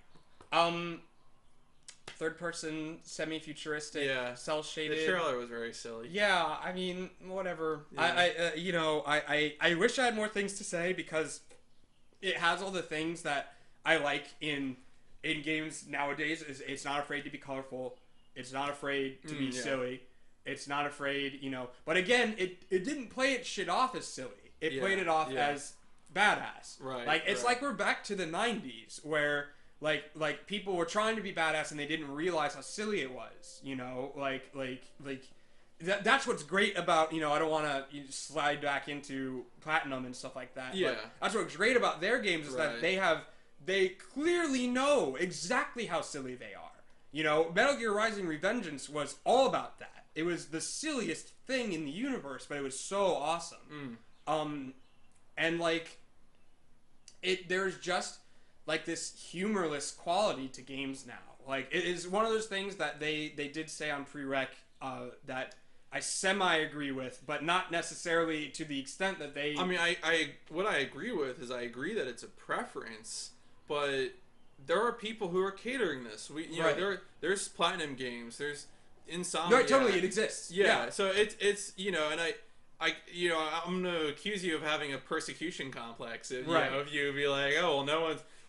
Third person, semi-futuristic, cel-shaded. The trailer was very silly. Yeah, I mean, whatever. Yeah. I wish I had more things to say because it has all the things that I like in games nowadays. It's not afraid to be colorful. It's not afraid to be silly. It's not afraid, But again, it didn't play its shit off as silly. It played it off as badass. Right. Like it's like we're back to the 90s where like people were trying to be badass and they didn't realize how silly it was. That's what's great about, I don't want to slide back into Platinum and stuff like that. Yeah. But that's what's great about their games is that they clearly know exactly how silly they are. Metal Gear Rising Revengeance was all about that. It was the silliest thing in the universe, but it was so awesome. And there's just like this humorless quality to games now. Like it is one of those things that they did say on prereq that I semi-agree with, but not necessarily to the extent that they... I mean, what I agree with is I agree that it's a preference, but there are people who are catering this. There's Platinum games, there's Insomniac. No, totally, it exists. Yeah. So it's and I'm gonna accuse you of having a persecution complex. If you be like, oh,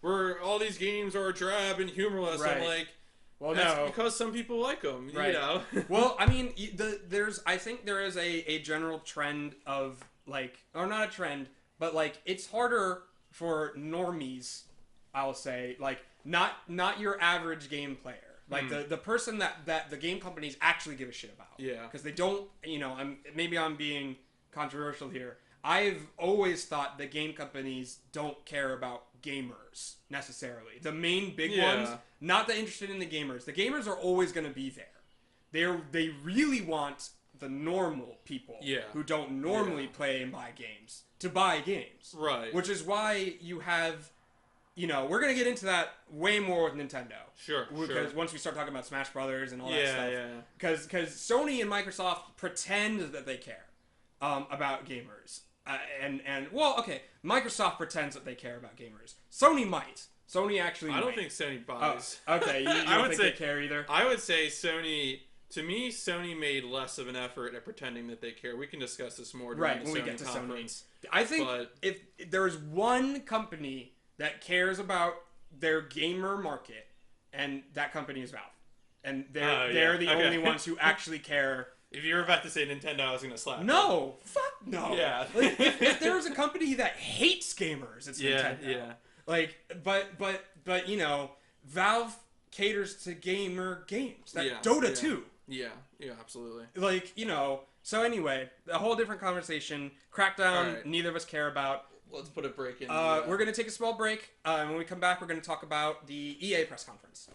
well, all these games are drab and humorless. Right. I'm like, well, that's no, because some people like them. Right. Well, I mean, I think there is a general trend of or not a trend, but it's harder for normies, I'll say, not your average game player. The person that the game companies actually give a shit about. Yeah. Because they don't, maybe I'm being controversial here. I've always thought that game companies don't care about gamers, necessarily. The main big ones, not that interested in the gamers. The gamers are always going to be there. They really want the normal people who don't normally play and buy games to buy games. Right. Which is why you have... we're going to get into that way more with Nintendo. Sure. Because once we start talking about Smash Brothers and all that stuff. Yeah. Because Sony and Microsoft pretend that they care about gamers. Microsoft pretends that they care about gamers. Sony might. Sony actually might. I don't think Sony buys. Oh, okay, you don't think they care either? I would say Sony... To me, Sony made less of an effort at pretending that they care. We can discuss this more during the when we Sony get to conference. Sony. I think if there is one company that cares about their gamer market, and that company is Valve. And they're the only ones who actually care. If you were about to say Nintendo, I was going to slap you. No! Fuck no! Yeah. If there was a company that hates gamers, it's Nintendo. Yeah. But Valve caters to gamer games. Dota 2. Yeah, absolutely. So anyway, a whole different conversation. Crackdown, neither of us care about. Let's put a break in. We're going to take a small break. And when we come back, we're going to talk about the EA press conference.